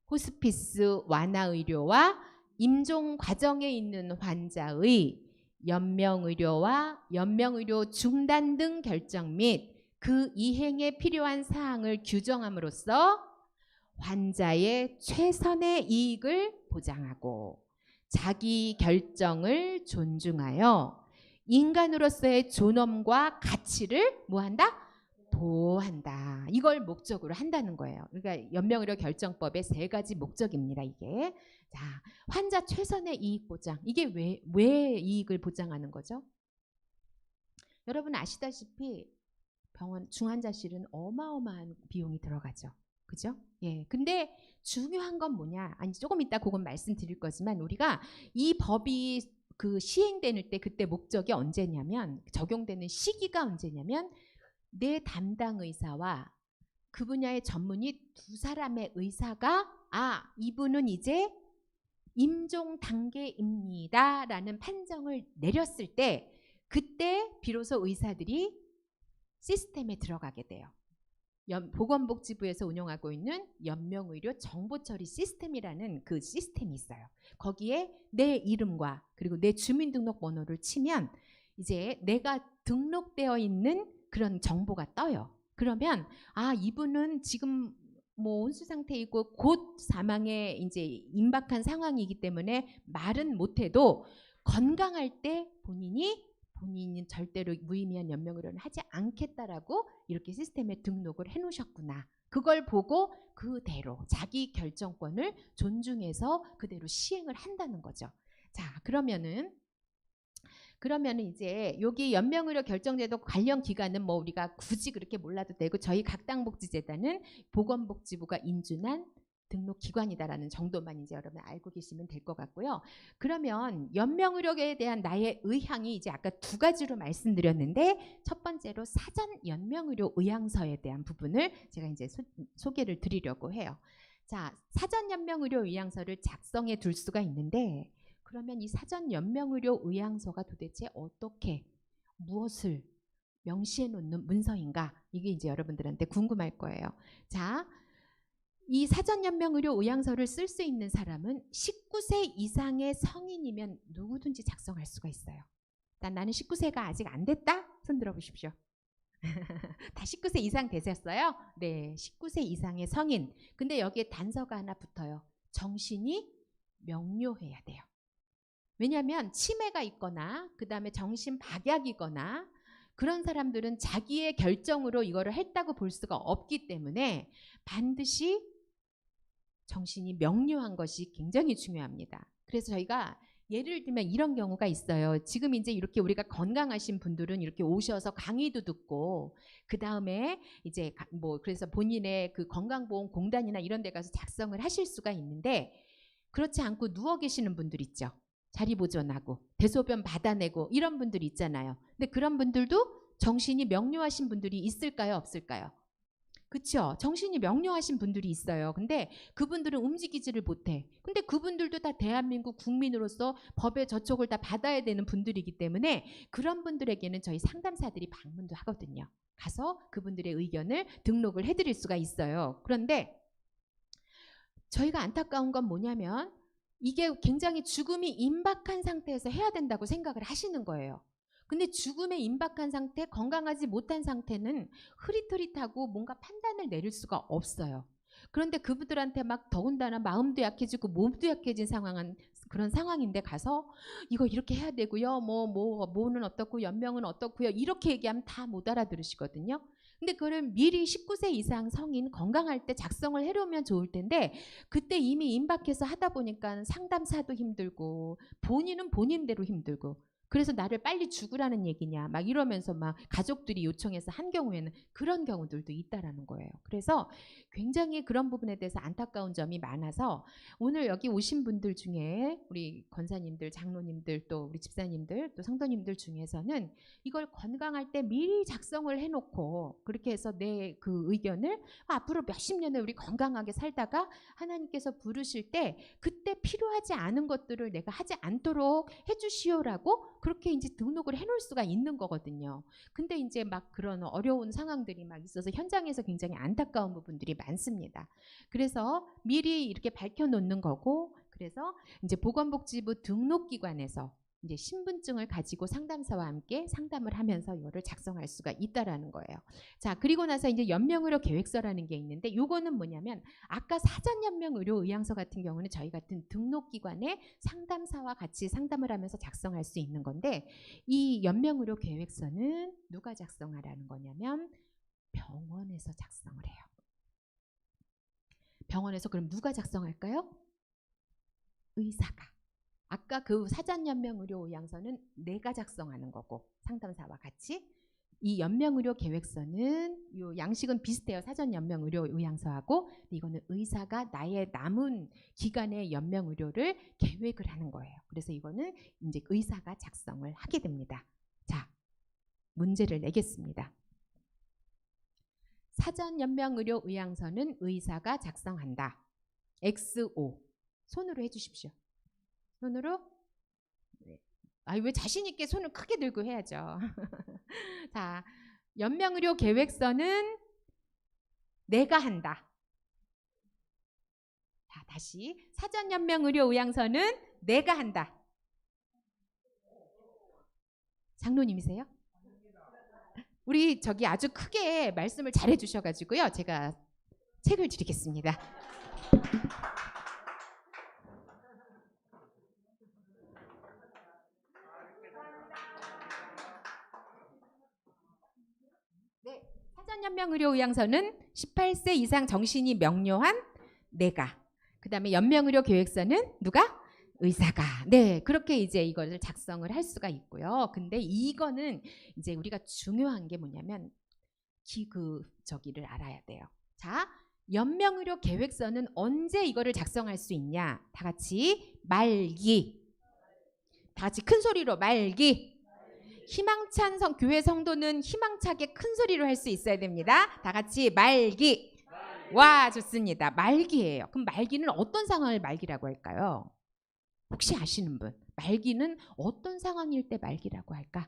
호스피스 완화 의료와 임종 과정에 있는 환자의 연명의료와 연명의료 중단 등 결정 및 그 이행에 필요한 사항을 규정함으로써 환자의 최선의 이익을 보장하고 자기 결정을 존중하여 인간으로서의 존엄과 가치를 뭐한다? 보호한다. 이걸 목적으로 한다는 거예요. 그러니까 연명의료 결정법의 3가지 목적입니다. 이게. 자, 환자 최선의 이익 보장. 이게 왜 이익을 보장하는 거죠? 여러분 아시다시피 병원 중환자실은 어마어마한 비용이 들어가죠. 그죠? 예. 근데 중요한 건 뭐냐? 아니 조금 이따 그건 말씀드릴 거지만 우리가 이 법이 그 시행되는 때 그때 목적이 언제냐면 적용되는 시기가 언제냐면 내 담당 의사와 그 분야의 전문의 2사람의 의사가 이분은 이제 임종 단계입니다 라는 판정을 내렸을 때 그때 비로소 의사들이 시스템에 들어가게 돼요. 보건복지부에서 운영하고 있는 연명의료 정보처리 시스템이라는 그 시스템이 있어요. 거기에 내 이름과 그리고 내 주민등록번호를 치면 이제 내가 등록되어 있는 그런 정보가 떠요. 그러면 이분은 지금 뭐 혼수 상태이고 곧 사망에 이제 임박한 상황이기 때문에 말은 못해도 건강할 때 본인은 절대로 무의미한 연명의료는 하지 않겠다라고 이렇게 시스템에 등록을 해놓으셨구나. 그걸 보고 그대로 자기 결정권을 존중해서 그대로 시행을 한다는 거죠. 자, 그러면은 이제 여기 연명의료 결정제도 관련 기관은 뭐 우리가 굳이 그렇게 몰라도 되고 저희 각당복지재단은 보건복지부가 인준한 등록기관이다라는 정도만 이제 여러분 알고 계시면 될 것 같고요. 그러면 연명의료에 대한 나의 의향이 이제 아까 2가지로 말씀드렸는데 첫 번째로 사전 연명의료 의향서에 대한 부분을 제가 이제 소개를 드리려고 해요. 자, 사전 연명의료 의향서를 작성해 둘 수가 있는데 그러면 이 사전 연명의료 의향서가 도대체 어떻게 무엇을 명시해 놓는 문서인가? 이게 이제 여러분들한테 궁금할 거예요. 자, 이 사전 연명의료 의향서를 쓸 수 있는 사람은 19세 이상의 성인이면 누구든지 작성할 수가 있어요. 나는 19세가 아직 안 됐다? 손 들어보십시오. 다 19세 이상 되셨어요? 네, 19세 이상의 성인. 근데 여기에 단서가 하나 붙어요. 정신이 명료해야 돼요. 왜냐하면 치매가 있거나 그 다음에 정신박약이거나 그런 사람들은 자기의 결정으로 이거를 했다고 볼 수가 없기 때문에 반드시 정신이 명료한 것이 굉장히 중요합니다. 그래서 저희가 예를 들면 이런 경우가 있어요. 지금 이제 이렇게 우리가 건강하신 분들은 이렇게 오셔서 강의도 듣고 그 다음에 이제 뭐 그래서 본인의 그 건강보험공단이나 이런 데 가서 작성을 하실 수가 있는데 그렇지 않고 누워 계시는 분들 있죠. 자리 보존하고 대소변 받아내고 이런 분들 있잖아요. 근데 그런 분들도 정신이 명료하신 분들이 있을까요? 없을까요? 그쵸? 정신이 명료하신 분들이 있어요. 근데 그분들은 움직이지를 못해. 근데 그분들도 다 대한민국 국민으로서 법의 저촉을 다 받아야 되는 분들이기 때문에 그런 분들에게는 저희 상담사들이 방문도 하거든요. 가서 그분들의 의견을 등록을 해드릴 수가 있어요. 그런데 저희가 안타까운 건 뭐냐면 이게 굉장히 죽음이 임박한 상태에서 해야 된다고 생각을 하시는 거예요. 근데 죽음에 임박한 상태, 건강하지 못한 상태는 흐릿흐릿하고 뭔가 판단을 내릴 수가 없어요. 그런데 그분들한테 막 더군다나 마음도 약해지고 몸도 약해진 상황은 그런 상황인데 가서 이거 이렇게 해야 되고요. 뭐는 어떻고 연명은 어떻고요. 이렇게 얘기하면 다 못 알아들으시거든요. 근데 그거를 미리 19세 이상 성인 건강할 때 작성을 해놓으면 좋을 텐데 그때 이미 임박해서 하다 보니까 상담사도 힘들고 본인은 본인대로 힘들고 그래서 나를 빨리 죽으라는 얘기냐 막 이러면서 막 가족들이 요청해서 한 경우에는 그런 경우들도 있다라는 거예요. 그래서 굉장히 그런 부분에 대해서 안타까운 점이 많아서 오늘 여기 오신 분들 중에 우리 권사님들, 장로님들 또 우리 집사님들 또 성도님들 중에서는 이걸 건강할 때 미리 작성을 해놓고 그렇게 해서 내 그 의견을 앞으로 몇십 년을 우리 건강하게 살다가 하나님께서 부르실 때 그때 필요하지 않은 것들을 내가 하지 않도록 해주시오라고 그렇게 이제 등록을 해놓을 수가 있는 거거든요. 근데 이제 막 그런 어려운 상황들이 막 있어서 현장에서 굉장히 안타까운 부분들이 많습니다. 그래서 미리 이렇게 밝혀놓는 거고 그래서 이제 보건복지부 등록기관에서 이제 신분증을 가지고 상담사와 함께 상담을 하면서 이거를 작성할 수가 있다라는 거예요. 자, 그리고 나서 이제 연명의료 계획서라는 게 있는데 요거는 뭐냐면 아까 사전 연명 의료 의향서 같은 경우는 저희 같은 등록기관의 상담사와 같이 상담을 하면서 작성할 수 있는 건데 이 연명 의료 계획서는 누가 작성하라는 거냐면 병원에서 작성을 해요. 병원에서 그럼 누가 작성할까요? 의사가. 아까 그 사전연명의료의향서는 내가 작성하는 거고 상담사와 같이 이 연명의료계획서는 요 양식은 비슷해요. 사전연명의료의향서하고 이거는 의사가 나의 남은 기간의 연명의료를 계획을 하는 거예요. 그래서 이거는 이제 의사가 작성을 하게 됩니다. 자, 문제를 내겠습니다. 사전연명의료의향서는 의사가 작성한다. XO 손으로 해주십시오. 손으로. 네. 왜 자신 있게 손을 크게 들고 해야죠. 자, 연명의료 계획서는 내가 한다. 자, 다시 사전연명의료 의향서는 내가 한다. 장로님이세요? 우리 저기 아주 크게 말씀을 잘해 주셔가지고요. 제가 책을 드리겠습니다. 네, 사전연명의료의향서는 18세 이상 정신이 명료한 내가. 그 다음에 연명의료계획서는 누가? 의사가. 네, 그렇게 이제 이걸 작성을 할 수가 있고요. 근데 이거는 이제 우리가 중요한 게 뭐냐면 저기를 알아야 돼요. 자, 연명의료계획서는 언제 이거를 작성할 수 있냐? 다 같이 말기. 다 같이 큰 소리로 말기. 희망찬 교회 성도는 희망차게 큰 소리로 할 수 있어야 됩니다. 다 같이 말기. 와, 좋습니다. 말기예요. 그럼 말기는 어떤 상황을 말기라고 할까요? 혹시 아시는 분? 말기는 어떤 상황일 때 말기라고 할까?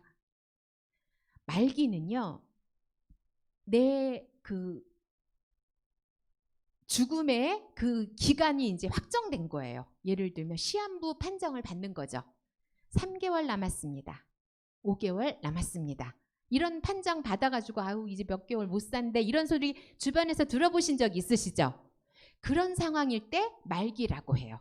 말기는요. 내 그 죽음의 그 기간이 이제 확정된 거예요. 예를 들면 시한부 판정을 받는 거죠. 3개월 남았습니다. 5개월 남았습니다. 이런 판정 받아가지고 아우 이제 몇 개월 못 산대 이런 소리 주변에서 들어보신 적 있으시죠? 그런 상황일 때 말기라고 해요.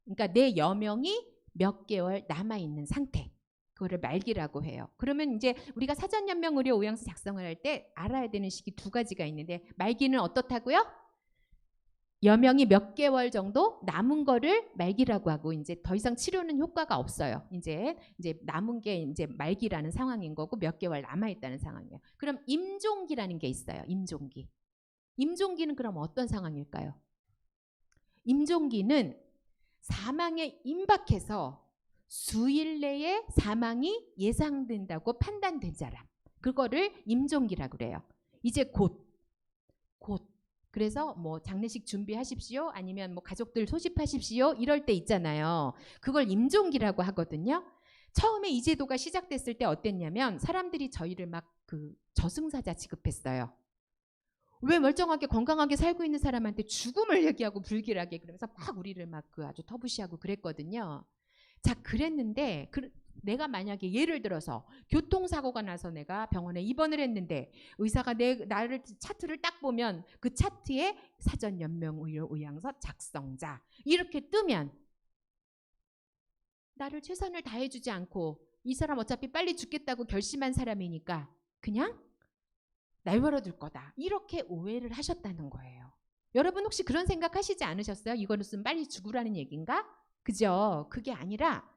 그러니까 내 여명이 몇 개월 남아있는 상태. 그거를 말기라고 해요. 그러면 이제 우리가 사전연명의료의향서 작성을 할 때 알아야 되는 시기 두 가지가 있는데 말기는 어떻다고요? 여명이 몇 개월 정도 남은 거를 말기라고 하고 이제 더 이상 치료는 효과가 없어요. 이제 남은 게 이제 말기라는 상황인 거고 몇 개월 남아 있다는 상황이에요. 그럼 임종기라는 게 있어요. 임종기. 임종기는 그럼 어떤 상황일까요? 임종기는 사망에 임박해서 수일 내에 사망이 예상된다고 판단된 사람. 그거를 임종기라고 그래요. 이제 곧 곧. 그래서 뭐 장례식 준비하십시오. 아니면 뭐 가족들 소집하십시오. 이럴 때 있잖아요. 그걸 임종기라고 하거든요. 처음에 이 제도가 시작됐을 때 어땠냐면 사람들이 저희를 막 그 저승사자 취급했어요. 왜 멀쩡하게 건강하게 살고 있는 사람한테 죽음을 얘기하고 불길하게 그러면서 막 우리를 막 그 아주 터부시하고 그랬거든요. 자, 그랬는데 내가 만약에 예를 들어서 교통사고가 나서 내가 병원에 입원을 했는데 의사가 나를 차트를 딱 보면 그 차트에 사전 연명 의료 의향서 작성자 이렇게 뜨면 나를 최선을 다해주지 않고 이 사람 어차피 빨리 죽겠다고 결심한 사람이니까 그냥 내버려둘 거다. 이렇게 오해를 하셨다는 거예요. 여러분 혹시 그런 생각 하시지 않으셨어요? 이거는 빨리 죽으라는 얘기인가? 그죠? 그게 아니라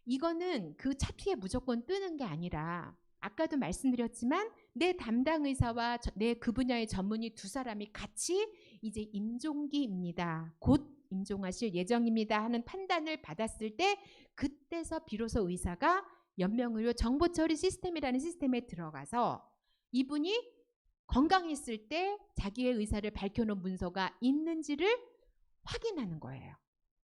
이거는 그 차트에 무조건 뜨는 게 아니라 아까도 말씀드렸지만 내 담당 의사와 내 그 분야의 전문의 두 사람이 같이 이제 임종기입니다. 곧 임종하실 예정입니다 하는 판단을 받았을 때 그때서 비로소 의사가 연명의료 정보처리 시스템이라는 시스템에 들어가서 이분이 건강했을 때 자기의 의사를 밝혀놓은 문서가 있는지를 확인하는 거예요.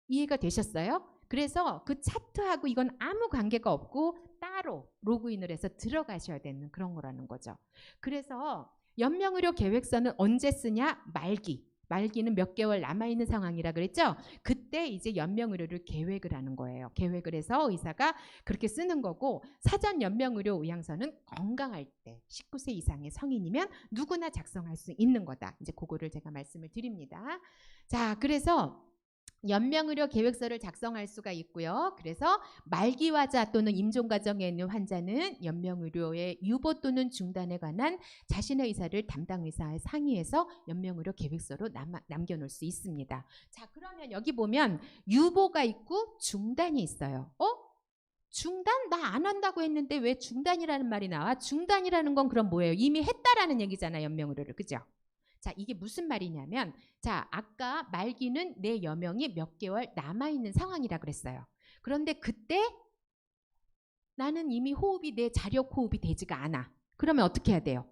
이해가 되셨어요? 그래서 그 차트하고 이건 아무 관계가 없고 따로 로그인을 해서 들어가셔야 되는 그런 거라는 거죠. 그래서 연명의료 계획서는 언제 쓰냐? 말기는 몇 개월 남아있는 상황이라 그랬죠. 그때 이제 연명의료를 계획을 하는 거예요. 계획을 해서 의사가 그렇게 쓰는 거고 사전 연명의료 의향서는 건강할 때 19세 이상의 성인이면 누구나 작성할 수 있는 거다. 이제 그거를 제가 말씀을 드립니다. 자, 그래서 연명의료 계획서를 작성할 수가 있고요. 그래서 말기환자 또는 임종 과정에 있는 환자는 연명의료의 유보 또는 중단에 관한 자신의 의사를 담당 의사와 상의해서 연명의료 계획서로 남겨놓을 수 있습니다. 자, 그러면 여기 보면 유보가 있고 중단이 있어요. 중단? 나 안 한다고 했는데 왜 중단이라는 말이 나와? 중단이라는 건 그럼 뭐예요? 이미 했다라는 얘기잖아요. 연명의료를. 그죠? 자, 이게 무슨 말이냐면 자, 아까 말기는 내 여명이 몇 개월 남아있는 상황이라 그랬어요. 그런데 그때 나는 이미 호흡이 내 자력 호흡이 되지가 않아. 그러면 어떻게 해야 돼요?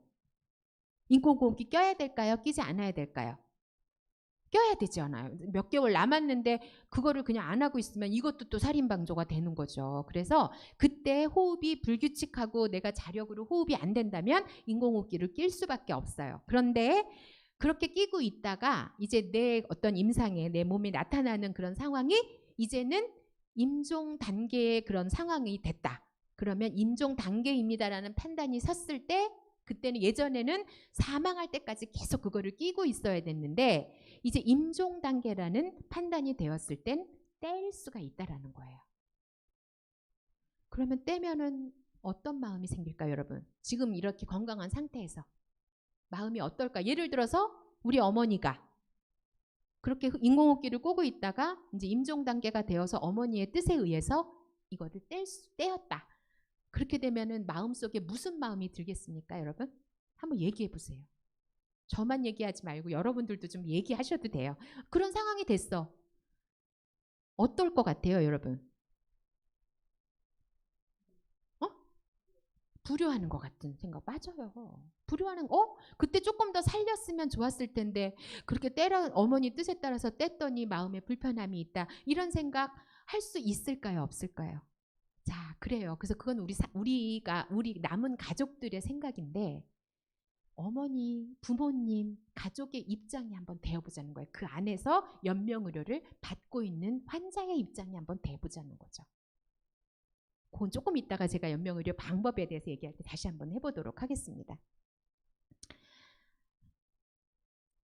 인공호흡기 껴야 될까요? 끼지 않아야 될까요? 껴야 되지 않아요. 몇 개월 남았는데 그거를 그냥 안 하고 있으면 이것도 또 살인방조가 되는 거죠. 그래서 그때 호흡이 불규칙하고 내가 자력으로 호흡이 안 된다면 인공호흡기를 낄 수밖에 없어요. 그런데 그렇게 끼고 있다가 이제 내 어떤 임상에 내 몸에 나타나는 그런 상황이 이제는 임종 단계의 그런 상황이 됐다. 그러면 임종 단계입니다라는 판단이 섰을 때 그때는 예전에는 사망할 때까지 계속 그거를 끼고 있어야 됐는데 이제 임종 단계라는 판단이 되었을 땐 뗄 수가 있다라는 거예요. 그러면 떼면은 어떤 마음이 생길까요, 여러분? 지금 이렇게 건강한 상태에서 마음이 어떨까? 예를 들어서 우리 어머니가 그렇게 인공호흡기를 꽂고 있다가 이제 임종 단계가 되어서 어머니의 뜻에 의해서 이거를 떼었다. 그렇게 되면은 마음속에 무슨 마음이 들겠습니까, 여러분? 한번 얘기해 보세요. 저만 얘기하지 말고 여러분들도 좀 얘기하셔도 돼요. 그런 상황이 됐어. 어떨 것 같아요, 여러분? 불효하는 것 같은 생각. 맞아요. 불효하는 그때 조금 더 살렸으면 좋았을 텐데 그렇게 어머니 뜻에 따라서 뗐더니 마음에 불편함이 있다. 이런 생각 할 수 있을까요? 없을까요? 자, 그래요. 그래서 그건 우리 남은 가족들의 생각인데 어머니, 부모님, 가족의 입장이 한번 되어보자는 거예요. 그 안에서 연명의료를 받고 있는 환자의 입장이 한번 되어보자는 거죠. 그건 조금 이따가 제가 연명의료 방법에 대해서 얘기할 때 다시 한번 해보도록 하겠습니다.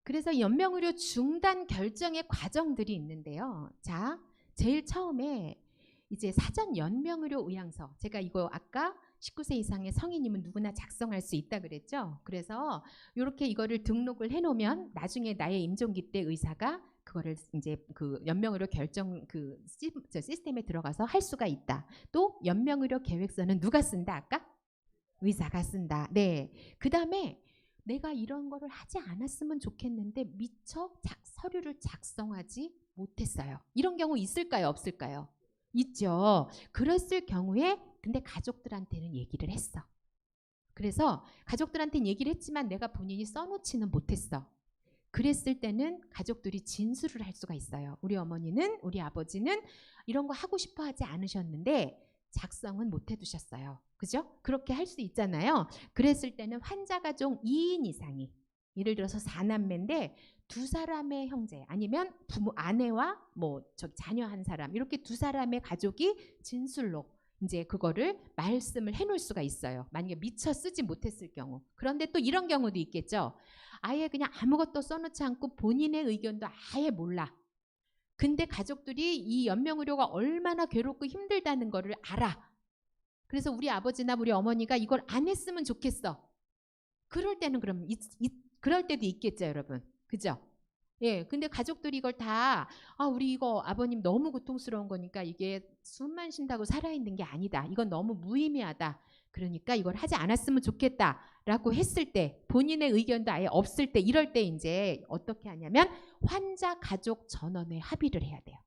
그래서 연명의료 중단 결정의 과정들이 있는데요. 자, 제일 처음에 이제 사전 연명의료 의향서, 제가 이거 아까 19세 이상의 성인이면 누구나 작성할 수 있다 그랬죠. 그래서 이렇게 이거를 등록을 해놓으면 나중에 나의 임종기 때 의사가 그거를 이제 그 연명의료 결정 그 시스템에 들어가서 할 수가 있다. 또 연명의료 계획서는 누가 쓴다? 아까 의사가 쓴다. 네. 그 다음에 내가 이런 거를 하지 않았으면 좋겠는데 미처 서류를 작성하지 못했어요. 이런 경우 있을까요? 없을까요? 있죠. 그랬을 경우에 근데 가족들한테는 얘기를 했어. 그래서 가족들한테는 얘기를 했지만 내가 본인이 써놓지는 못했어. 그랬을 때는 가족들이 진술을 할 수가 있어요. 우리 어머니는, 우리 아버지는 이런 거 하고 싶어 하지 않으셨는데 작성은 못 해두셨어요. 그죠? 그렇게 할 수 있잖아요. 그랬을 때는 환자 가족 2인 이상이, 예를 들어서 4남매인데 2사람의 형제 아니면 부모, 아내와 뭐 자녀 한 사람, 이렇게 2사람의 가족이 진술로 이제 그거를 말씀을 해놓을 수가 있어요. 만약에 미처 쓰지 못했을 경우. 그런데 또 이런 경우도 있겠죠. 아예 그냥 아무것도 써놓지 않고 본인의 의견도 아예 몰라. 근데 가족들이 이 연명의료가 얼마나 괴롭고 힘들다는 거를 알아. 그래서 우리 아버지나 우리 어머니가 이걸 안 했으면 좋겠어. 그럴 때는 그럼 그럴 때도 있겠죠, 여러분. 그죠? 예, 근데 가족들이 이걸 다 우리 이거 아버님 너무 고통스러운 거니까 이게 숨만 쉰다고 살아있는 게 아니다. 이건 너무 무의미하다. 그러니까 이걸 하지 않았으면 좋겠다라고 했을 때, 본인의 의견도 아예 없을 때, 이럴 때 이제 어떻게 하냐면 환자 가족 전원에 합의를 해야 돼요.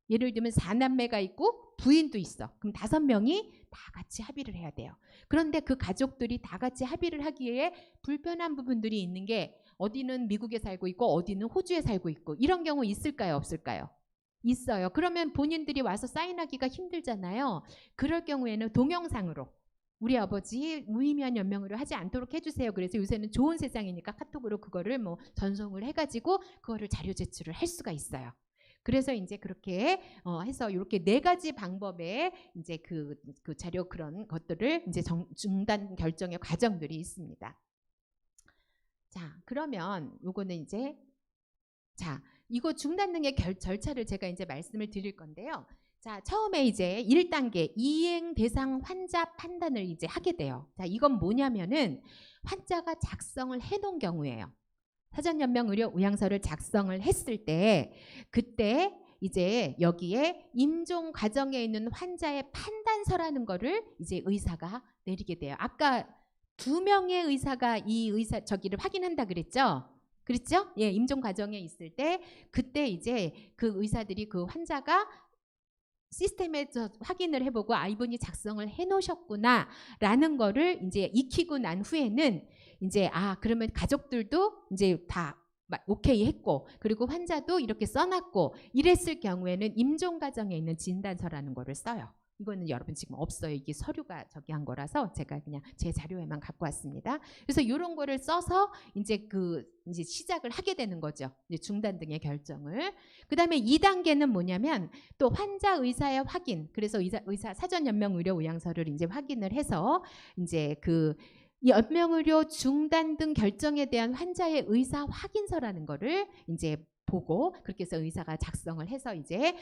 예를 들면 4남매가 있고 부인도 있어. 그럼 5명이 다 같이 합의를 해야 돼요. 그런데 그 가족들이 다 같이 합의를 하기에 불편한 부분들이 있는 게, 어디는 미국에 살고 있고 어디는 호주에 살고 있고, 이런 경우 있을까요, 없을까요? 있어요. 그러면 본인들이 와서 사인하기가 힘들잖아요. 그럴 경우에는 동영상으로 우리 아버지 무의미한 연명으로 하지 않도록 해주세요. 그래서 요새는 좋은 세상이니까 카톡으로 그거를 뭐 전송을 해가지고 그거를 자료 제출을 할 수가 있어요. 그래서 이제 그렇게 해서 이렇게 4가지 방법의 이제 그 자료, 그런 것들을 이제 중단 결정의 과정들이 있습니다. 자, 그러면 요거는 이제, 자, 이거 중단 등의 절차를 제가 이제 말씀을 드릴 건데요. 자, 처음에 이제 1단계 이행 대상 환자 판단을 이제 하게 돼요. 자, 이건 뭐냐면은 환자가 작성을 해놓은 경우예요. 사전연명의료 의향서를 작성을 했을 때, 그때 이제 여기에 임종 과정에 있는 환자의 판단서라는 거를 이제 의사가 내리게 돼요. 아까 2명의 의사가 이 저기를 확인한다 그랬죠? 그랬죠? 예, 임종 과정에 있을 때 그때 이제 그 의사들이 그 환자가 시스템에서 확인을 해보고 이분이 작성을 해놓으셨구나라는 거를 이제 익히고 난 후에는 이제 그러면 가족들도 이제 다 오케이 했고, 그리고 환자도 이렇게 써놨고, 이랬을 경우에는 임종 과정에 있는 진단서라는 거를 써요. 이거는 여러분 지금 없어요. 이게 서류가 저기 한 거라서 제가 그냥 제 자료에만 갖고 왔습니다. 그래서 이런 거를 써서 이제 이제 시작을 하게 되는 거죠. 이제 중단 등의 결정을. 그다음에 2단계는 뭐냐면 또 환자 의사의 확인. 그래서 의사 사전 연명 의료 의향서를 이제 확인을 해서 이제 연명의료 중단 등 결정에 대한 환자의 의사 확인서라는 거를 이제 보고, 그렇게 해서 의사가 작성을 해서 이제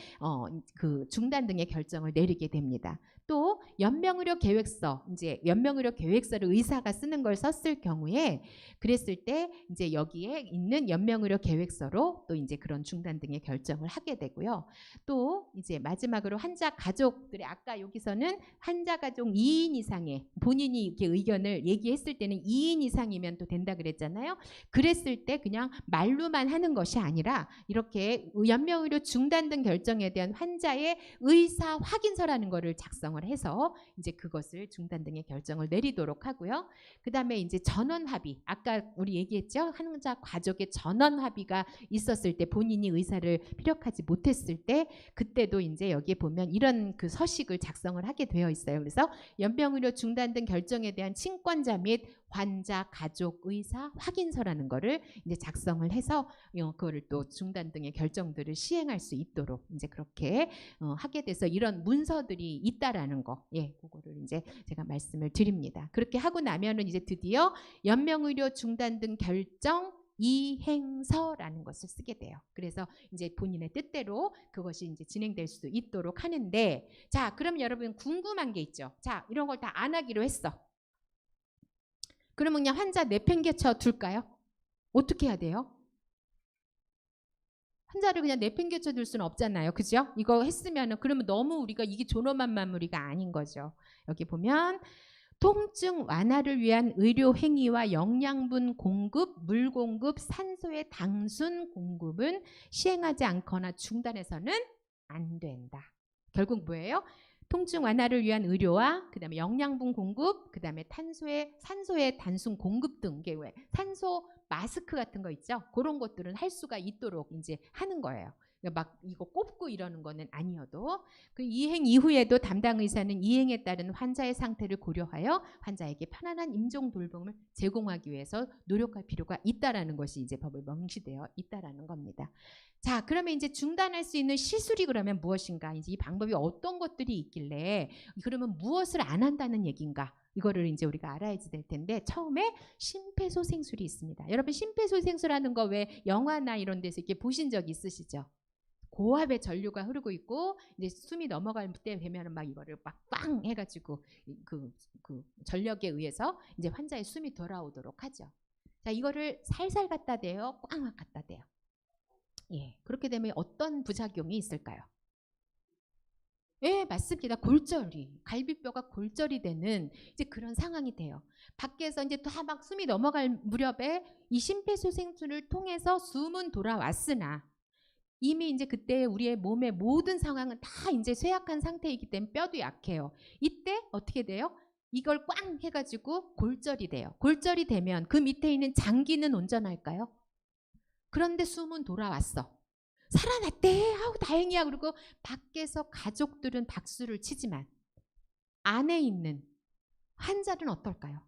그 중단 등의 결정을 내리게 됩니다. 또 연명의료 계획서, 이제 연명의료 계획서를 의사가 쓰는 걸 썼을 경우에, 그랬을 때 이제 여기에 있는 연명의료 계획서로 또 이제 그런 중단 등의 결정을 하게 되고요. 또 이제 마지막으로 환자 가족들이, 아까 여기서는 환자 가족 2인 이상의, 본인이 이렇게 의견을 얘기했을 때는 2인 이상이면 또 된다 그랬잖아요. 그랬을 때 그냥 말로만 하는 것이 아니라 이렇게 연명의료 중단 등 결정에 대한 환자의 의사 확인서라는 거를 작성을 해서 이제 그것을 중단 등의 결정을 내리도록 하고요. 그다음에 이제 전원 합의, 아까 우리 얘기했죠. 환자 가족의 전원 합의가 있었을 때, 본인이 의사를 피력하지 못했을 때, 그때도 이제 여기에 보면 이런 그 서식을 작성을 하게 되어 있어요. 그래서 연명의료 중단 등 결정에 대한 친권자 및 환자 가족 의사 확인서라는 거를 이제 작성을 해서 그거를 또 중단 등의 결정들을 시행할 수 있도록 이제 그렇게 하게 돼서 이런 문서들이 있다라는 거, 예, 그거를 이제 제가 말씀을 드립니다. 그렇게 하고 나면은 이제 드디어 연명의료 중단 등 결정 이행서라는 것을 쓰게 돼요. 그래서 이제 본인의 뜻대로 그것이 이제 진행될 수 있도록 하는데, 자, 그럼 여러분 궁금한 게 있죠. 자, 이런 걸 다 안 하기로 했어. 그러면 그냥 환자 내팽개쳐 둘까요? 어떻게 해야 돼요? 환자를 그냥 내팽개쳐 둘 수는 없잖아요. 그죠? 이거 했으면은, 그러면 너무 우리가 이게 존엄한 마무리가 아닌 거죠. 여기 보면 통증 완화를 위한 의료 행위와 영양분 공급, 물 공급, 산소의 당순 공급은 시행하지 않거나 중단해서는 안 된다. 결국 뭐예요? 통증 완화를 위한 의료와 그다음에 영양분 공급, 그다음에 산소의 단순 공급 등 이게 왜 산소 마스크 같은 거 있죠? 그런 것들은 할 수가 있도록 이제 하는 거예요. 그러니까 막 이거 꼽고 이러는 거는 아니어도 그 이행 이후에도 담당 의사는 이행에 따른 환자의 상태를 고려하여 환자에게 편안한 임종 돌봄을 제공하기 위해서 노력할 필요가 있다라는 것이 이제 법에 명시되어 있다라는 겁니다. 자, 그러면 이제 중단할 수 있는 시술이 그러면 무엇인가? 이제 이 방법이 어떤 것들이 있길래 그러면 무엇을 안 한다는 얘기인가? 이거를 이제 우리가 알아야지 될 텐데 처음에 심폐소생술이 있습니다. 여러분 심폐소생술하는 거 왜 영화나 이런 데서 이렇게 보신 적 있으시죠? 고압의 전류가 흐르고 있고 이제 숨이 넘어갈 때 되면은 막 이거를 막 빵 해가지고 그 전력에 의해서 이제 환자의 숨이 돌아오도록 하죠. 자, 이거를 살살 갖다 대요, 꽉 갖다 대요. 예, 그렇게 되면 어떤 부작용이 있을까요? 예, 맞습니다. 골절이, 갈비뼈가 골절이 되는 이제 그런 상황이 돼요. 밖에서 이제 다 막 숨이 넘어갈 무렵에 이 심폐소생술을 통해서 숨은 돌아왔으나 이미 이제 그때 우리의 몸의 모든 상황은 다 이제 쇠약한 상태이기 때문에 뼈도 약해요. 이때 어떻게 돼요? 이걸 꽝 해가지고 골절이 돼요. 골절이 되면 그 밑에 있는 장기는 온전할까요? 그런데 숨은 돌아왔어. 살아났대. 아우 다행이야. 그리고 밖에서 가족들은 박수를 치지만 안에 있는 환자는 어떨까요?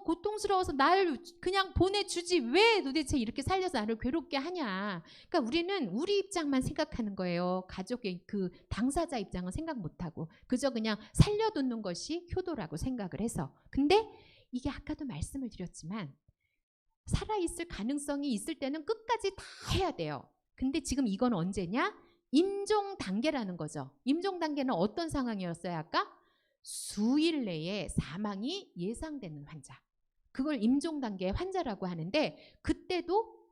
고통스러워서 날 그냥 보내주지 왜 도대체 이렇게 살려서 나를 괴롭게 하냐. 그러니까 우리는 우리 입장만 생각하는 거예요. 가족의 그 당사자 입장은 생각 못하고 그저 그냥 살려두는 것이 효도라고 생각을 해서. 근데 이게 아까도 말씀을 드렸지만 살아있을 가능성이 있을 때는 끝까지 다 해야 돼요. 근데 지금 이건 언제냐? 임종 단계라는 거죠. 임종 단계는 어떤 상황이었어요 아까? 수일 내에 사망이 예상되는 환자. 그걸 임종 단계의 환자라고 하는데 그때도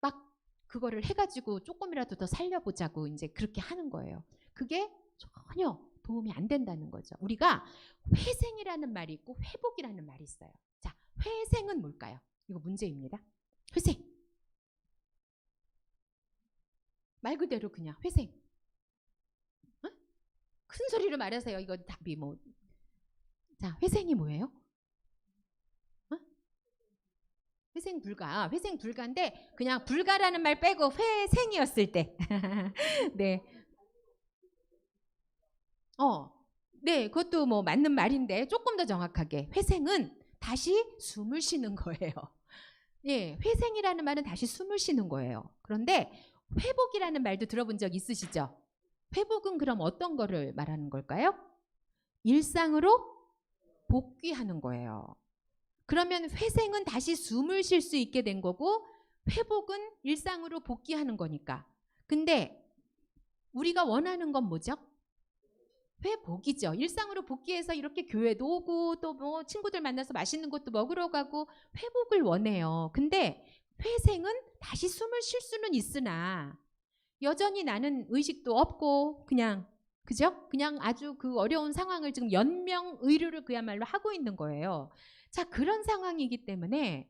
막 그거를 해가지고 조금이라도 더 살려보자고 이제 그렇게 하는 거예요. 그게 전혀 도움이 안 된다는 거죠. 우리가 회생이라는 말이 있고 회복이라는 말이 있어요. 자, 회생은 뭘까요? 이거 문제입니다. 회생. 말 그대로 그냥 회생. 어? 큰 소리로 말하세요. 이거 답이 뭐. 자, 회생이 뭐예요? 어? 회생 불가. 회생 불가인데 그냥 불가라는 말 빼고 회생이었을 때. 네. 네, 그것도 뭐 맞는 말인데 조금 더 정확하게 회생은 다시 숨을 쉬는 거예요. 예, 회생이라는 말은 다시 숨을 쉬는 거예요. 그런데 회복이라는 말도 들어본 적 있으시죠? 회복은 그럼 어떤 거를 말하는 걸까요? 일상으로 복귀하는 거예요. 그러면 회생은 다시 숨을 쉴 수 있게 된 거고 회복은 일상으로 복귀하는 거니까. 근데 우리가 원하는 건 뭐죠? 회복이죠. 일상으로 복귀해서 이렇게 교회도 오고 또 뭐 친구들 만나서 맛있는 것도 먹으러 가고 회복을 원해요. 근데 회생은 다시 숨을 쉴 수는 있으나 여전히 나는 의식도 없고 그냥 그죠? 그냥 아주 그 어려운 상황을 지금 연명 의료를 그야말로 하고 있는 거예요. 자, 그런 상황이기 때문에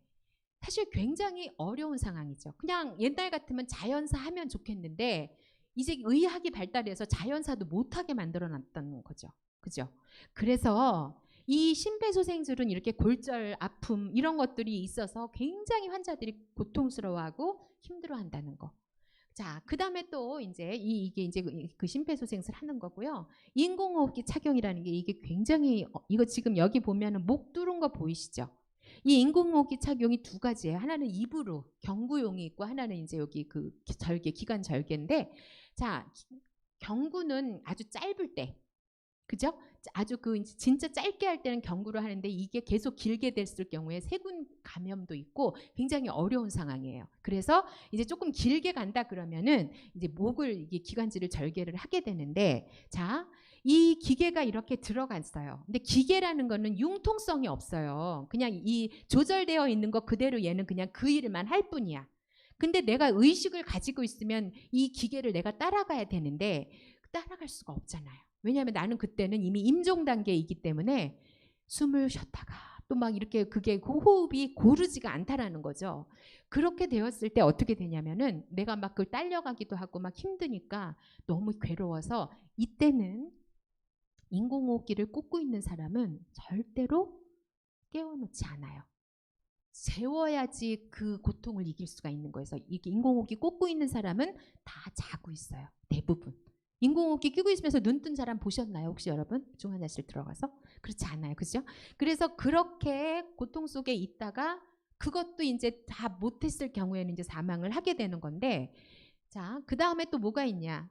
사실 굉장히 어려운 상황이죠. 그냥 옛날 같으면 자연사 하면 좋겠는데 이제 의학이 발달해서 자연사도 못하게 만들어놨다는 거죠. 그죠? 그래서 이 심폐소생술은 이렇게 골절, 아픔 이런 것들이 있어서 굉장히 환자들이 고통스러워하고 힘들어한다는 거. 자, 그 다음에 또 이제 이게 이제 그 심폐소생술 하는 거고요. 인공호흡기 착용이라는 게 이게 굉장히 이거 지금 여기 보면은 목 뚫은 거 보이시죠? 이 인공호흡기 착용이 두 가지예요. 하나는 입으로 경구용이 있고 하나는 이제 여기 그 절개, 기관 절개인데 자, 경구는 아주 짧을 때 그죠? 아주 그 진짜 짧게 할 때는 경구를 하는데 이게 계속 길게 됐을 경우에 세균 감염도 있고 굉장히 어려운 상황이에요. 그래서 이제 조금 길게 간다 그러면은 이제 목을 이게 기관지를 절개를 하게 되는데 자, 이 기계가 이렇게 들어갔어요. 근데 기계라는 거는 융통성이 없어요. 그냥 이 조절되어 있는 거 그대로 얘는 그냥 그 일만 할 뿐이야. 근데 내가 의식을 가지고 있으면 이 기계를 내가 따라가야 되는데 따라갈 수가 없잖아요. 왜냐하면 나는 그때는 이미 임종 단계이기 때문에 숨을 쉬었다가 또 막 이렇게 그게 그 호흡이 고르지가 않다라는 거죠. 그렇게 되었을 때 어떻게 되냐면은 내가 막 그걸 딸려가기도 하고 막 힘드니까 너무 괴로워서 이때는 인공호흡기를 꽂고 있는 사람은 절대로 깨워놓지 않아요. 재워야지 그 고통을 이길 수가 있는 거예요. 그래서 이게 인공호흡기 꽂고 있는 사람은 다 자고 있어요. 대부분. 인공호흡기 끼고 있으면서 눈 뜬 사람 보셨나요? 혹시 여러분? 중환자실 들어가서? 그렇지 않아요. 그죠? 그래서 그렇게 고통 속에 있다가 그것도 이제 다 못했을 경우에는 이제 사망을 하게 되는 건데, 자, 그 다음에 또 뭐가 있냐?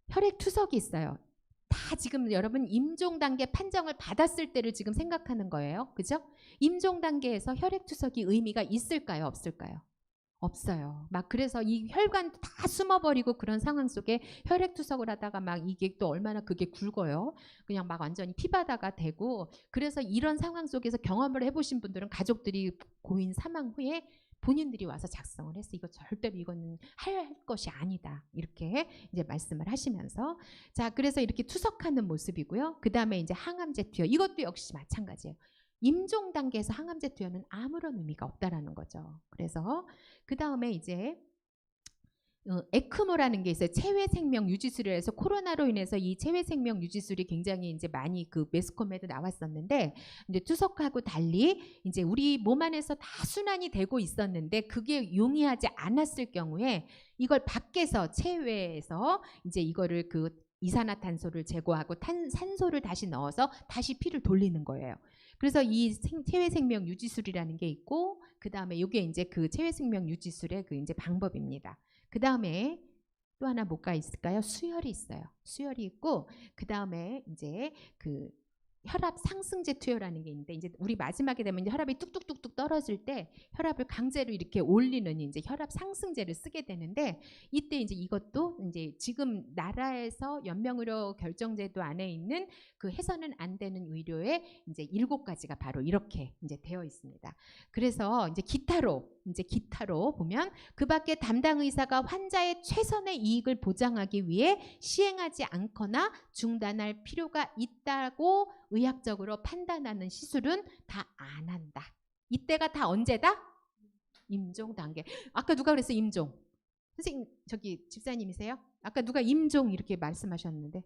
혈액투석이 있어요. 다 지금 여러분 임종 단계 판정을 받았을 때를 지금 생각하는 거예요. 그죠? 임종 단계에서 혈액투석이 의미가 있을까요? 없을까요? 없어요. 막 그래서 이 혈관 다 숨어버리고 그런 상황 속에 혈액투석을 하다가 막 이게 또 얼마나 그게 굵어요. 그냥 막 완전히 피바다가 되고, 그래서 이런 상황 속에서 경험을 해보신 분들은 가족들이 고인 사망 후에 본인들이 와서 작성을 했어. 이거 절대로 이거는 할 것이 아니다. 이렇게 이제 말씀을 하시면서, 자, 그래서 이렇게 투석하는 모습이고요. 그 다음에 이제 항암제 투여, 이것도 역시 마찬가지예요. 임종 단계에서 항암제 투여는 아무런 의미가 없다라는 거죠. 그래서 그 다음에 이제 에크모라는 게 있어요. 체외 생명 유지술에서 코로나로 인해서 이 체외 생명 유지술이 굉장히 이제 많이 그 매스컴에도 나왔었는데, 이제 투석하고 달리 이제 우리 몸 안에서 다 순환이 되고 있었는데 그게 용이하지 않았을 경우에 이걸 밖에서 체외에서 이제 이거를 그 이산화탄소를 제거하고 산소를 다시 넣어서 다시 피를 돌리는 거예요. 그래서 이 체외 생명 유지술이라는 게 있고, 그 다음에 이게 이제 그 체외 생명 유지술의 그 이제 방법입니다. 그 다음에 또 하나 뭐가 있을까요? 수혈이 있어요. 수혈이 있고, 그 다음에 이제 그 혈압 상승제 투여라는 게 있는데, 이제 우리 마지막에 되면 이제 혈압이 뚝뚝뚝뚝 떨어질 때 혈압을 강제로 이렇게 올리는 이제 혈압 상승제를 쓰게 되는데, 이때 이제 이것도 이제 지금 나라에서 연명의료 결정제도 안에 있는 그 해서는 안 되는 의료의 이제 7가지가 바로 이렇게 이제 되어 있습니다. 그래서 이제 기타로 보면 그 밖에 담당 의사가 환자의 최선의 이익을 보장하기 위해 시행하지 않거나 중단할 필요가 있다고 의학적으로 판단하는 시술은 다 안 한다. 이때가 다 언제다? 임종 단계. 아까 누가 그랬어? 임종. 선생님, 저기 집사님이세요? 아까 누가 임종 이렇게 말씀하셨는데.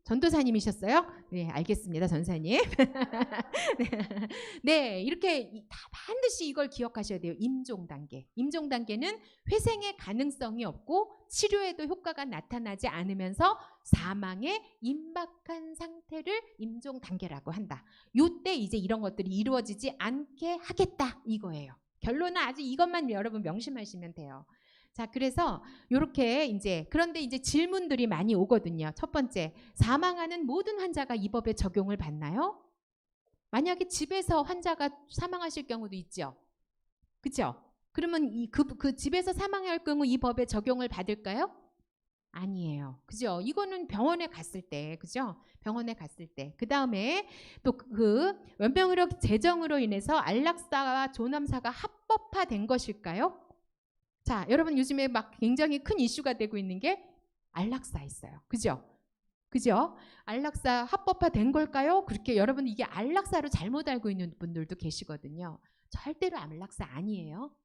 전도사님이셨어요? 네, 알겠습니다, 전사님. 네, 이렇게 반드시 이걸 기억하셔야 돼요. 임종 단계. 임종 단계는 회생의 가능성이 없고 치료에도 효과가 나타나지 않으면서 사망에 임박한 상태를 임종 단계라고 한다. 요때 이제 이런 것들이 이루어지지 않게 하겠다 이거예요. 결론은 아주 이것만 여러분 명심하시면 돼요. 자, 그래서 이렇게 이제 그런데 이제 질문들이 많이 오거든요. 첫 번째, 사망하는 모든 환자가 이 법에 적용을 받나요? 만약에 집에서 환자가 사망하실 경우도 있죠. 그렇죠? 그러면 그 집에서 사망할 경우 이 법에 적용을 받을까요? 아니에요. 그죠? 이거는 병원에 갔을 때, 그죠? 병원에 갔을 때. 그 다음에 또 그 연명의료 제정으로 인해서 안락사와 존엄사가 합법화된 것일까요? 자, 여러분 요즘에 막 굉장히 큰 이슈가 되고 있는 게 안락사 있어요. 그죠? 그죠? 안락사 합법화된 걸까요? 그렇게 여러분 이게 안락사로 잘못 알고 있는 분들도 계시거든요. 절대로 안락사 아니에요.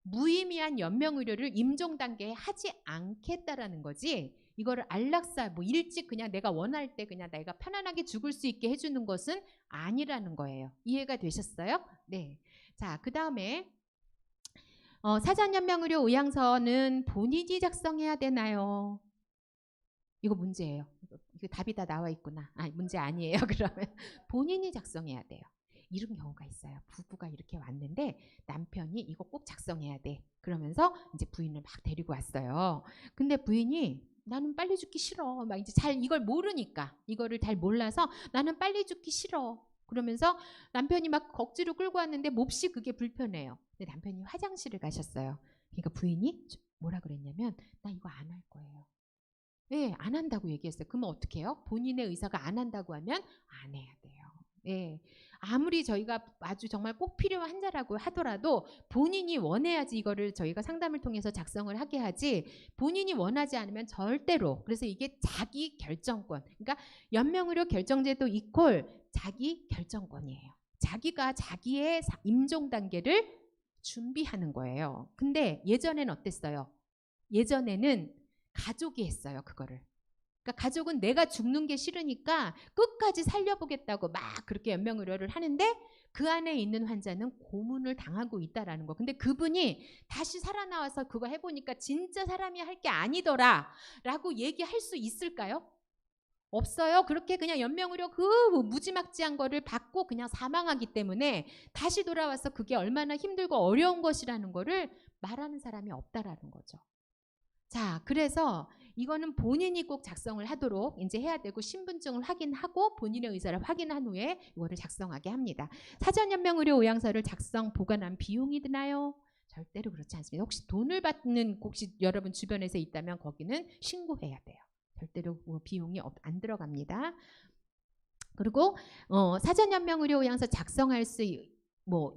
무의미한 연명의료를 임종 단계에 하지 않겠다라는 거지. 이거를 안락사 뭐 일찍 그냥 내가 원할 때 그냥 내가 편안하게 죽을 수 있게 해주는 것은 아니라는 거예요. 이해가 되셨어요? 네. 자, 그 다음에 사전연명의료 의향서는 본인이 작성해야 되나요? 이거 문제예요. 이거 답이 다 나와 있구나. 아, 문제 아니에요. 그러면 본인이 작성해야 돼요. 이런 경우가 있어요. 부부가 이렇게 왔는데 남편이 이거 꼭 작성해야 돼. 그러면서 이제 부인을 막 데리고 왔어요. 근데 부인이 나는 빨리 죽기 싫어. 막 이제 잘 이걸 모르니까 이거를 잘 몰라서 나는 빨리 죽기 싫어. 그러면서 남편이 막 억지로 끌고 왔는데 몹시 그게 불편해요. 근데 남편이 화장실을 가셨어요. 그러니까 부인이 뭐라 그랬냐면 나 이거 안 할 거예요. 네, 안 한다고 얘기했어요. 그러면 어떻게 해요? 본인의 의사가 안 한다고 하면 안 해야 돼요. 예. 아무리 저희가 아주 정말 꼭 필요한 환자라고 하더라도 본인이 원해야지 이거를 저희가 상담을 통해서 작성을 하게 하지, 본인이 원하지 않으면 절대로. 그래서 이게 자기 결정권. 그러니까 연명의료 결정제도 이퀄 자기 결정권이에요. 자기가 자기의 임종 단계를 준비하는 거예요. 근데 예전에는 어땠어요? 예전에는 가족이 했어요, 그거를. 그러니까 가족은 내가 죽는 게 싫으니까 끝까지 살려보겠다고 막 그렇게 연명의료를 하는데 그 안에 있는 환자는 고문을 당하고 있다라는 거. 근데 그분이 다시 살아나와서 그거 해보니까 진짜 사람이 할 게 아니더라 라고 얘기할 수 있을까요? 없어요. 그렇게 그냥 연명의료 그 무지막지한 거를 받고 그냥 사망하기 때문에 다시 돌아와서 그게 얼마나 힘들고 어려운 것이라는 거를 말하는 사람이 없다라는 거죠. 자, 그래서 이거는 본인이 꼭 작성을 하도록 이제 해야 되고, 신분증을 확인하고 본인의 의사를 확인한 후에 이거를 작성하게 합니다. 사전연명의료 의향서를 작성, 보관한 비용이 드나요? 절대로 그렇지 않습니다. 혹시 돈을 받는 혹시 여러분 주변에서 있다면 거기는 신고해야 돼요. 절대로 비용이 안 들어갑니다. 그리고 사전연명의료 의향서 작성할 수,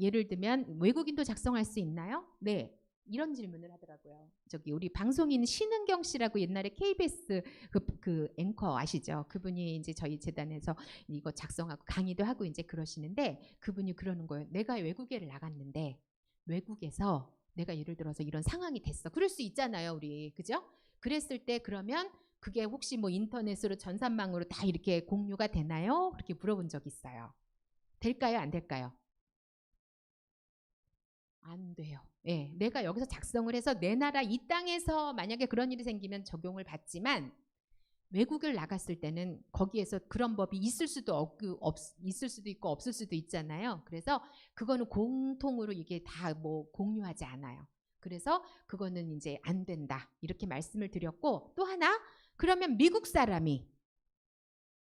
예를 들면 외국인도 작성할 수 있나요? 네. 이런 질문을 하더라고요. 저기 우리 방송인 신은경 씨라고 옛날에 KBS 그 앵커 아시죠? 그분이 이제 저희 재단에서 이거 작성하고 강의도 하고 이제 그러시는데, 그분이 그러는 거예요. 내가 외국에를 나갔는데 외국에서 내가 예를 들어서 이런 상황이 됐어. 그럴 수 있잖아요, 우리. 그죠? 그랬을 때 그러면 그게 혹시 인터넷으로 전산망으로 다 이렇게 공유가 되나요? 그렇게 물어본 적 있어요. 될까요? 안 될까요? 안 돼요. 예, 내가 여기서 작성을 해서 내 나라 이 땅에서 만약에 그런 일이 생기면 적용을 받지만, 외국을 나갔을 때는 거기에서 그런 법이 있을 수도 있을 수도 있고 없을 수도 있잖아요. 그래서 그거는 공통으로 이게 다 공유하지 않아요. 그래서 그거는 이제 안 된다 이렇게 말씀을 드렸고, 또 하나, 그러면 미국 사람이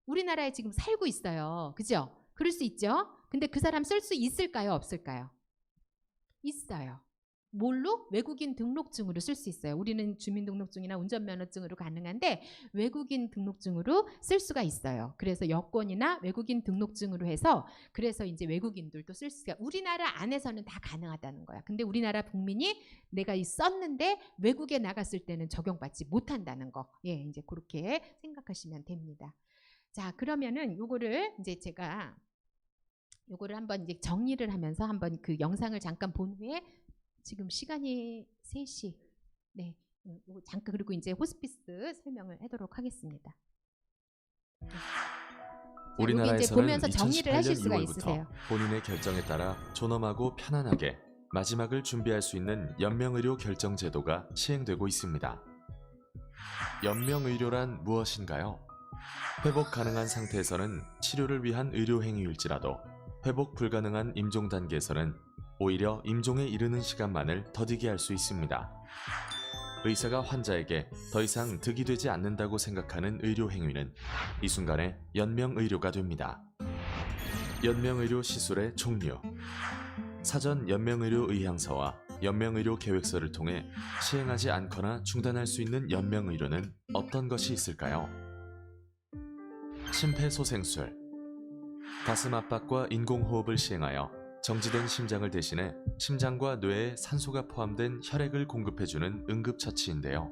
우리나라에 지금 살고 있어요. 그죠? 그럴 수 있죠. 근데 그 사람 쓸 수 있을까요? 없을까요? 있어요. 뭘로? 외국인 등록증으로 쓸 수 있어요. 우리는 주민등록증이나 운전면허증으로 가능한데 외국인 등록증으로 쓸 수가 있어요. 그래서 여권이나 외국인 등록증으로 해서, 그래서 이제 외국인들도 쓸 수가, 우리나라 안에서는 다 가능하다는 거야. 근데 우리나라 국민이 내가 썼는데 외국에 나갔을 때는 적용받지 못한다는 거. 예, 이제 그렇게 생각하시면 됩니다. 자, 그러면은 요거를 이제 제가 요거를 한번 이제 정리를 하면서 한번 그 영상을 잠깐 본 후에, 지금 시간이 3시. 네. 요거 잠깐, 그리고 이제 호스피스 설명을 하도록 하겠습니다. 네. 우리나라에서는 보면서 정리를 하실 2018년 수가 6월부터 있으세요. 본인의 결정에 따라 존엄하고 편안하게 마지막을 준비할 수 있는 연명의료 결정 제도가 시행되고 있습니다. 연명의료란 무엇인가요? 회복 가능한 상태에서는 치료를 위한 의료 행위일지라도 회복 불가능한 임종 단계에서는 오히려 임종에 이르는 시간만을 더디게 할 수 있습니다. 의사가 환자에게 더 이상 득이 되지 않는다고 생각하는 의료 행위는 이 순간에 연명의료가 됩니다. 연명의료 시술의 종류. 사전 연명의료 의향서와 연명의료 계획서를 통해 시행하지 않거나 중단할 수 있는 연명의료는 어떤 것이 있을까요? 심폐소생술. 가슴 압박과 인공호흡을 시행하여 정지된 심장을 대신해 심장과 뇌에 산소가 포함된 혈액을 공급해주는 응급처치인데요.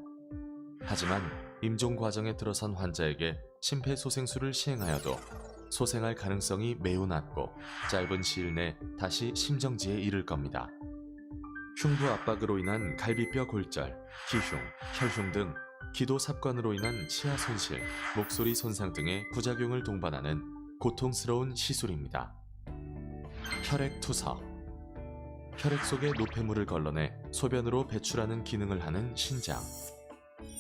하지만 임종 과정에 들어선 환자에게 심폐소생술을 시행하여도 소생할 가능성이 매우 낮고 짧은 시일 내 다시 심정지에 이를 겁니다. 흉부 압박으로 인한 갈비뼈 골절, 기흉, 혈흉 등 기도 삽관으로 인한 치아 손실, 목소리 손상 등의 부작용을 동반하는 고통스러운 시술입니다. 혈액 투석. 혈액 속의 노폐물을 걸러내 소변으로 배출하는 기능을 하는 신장.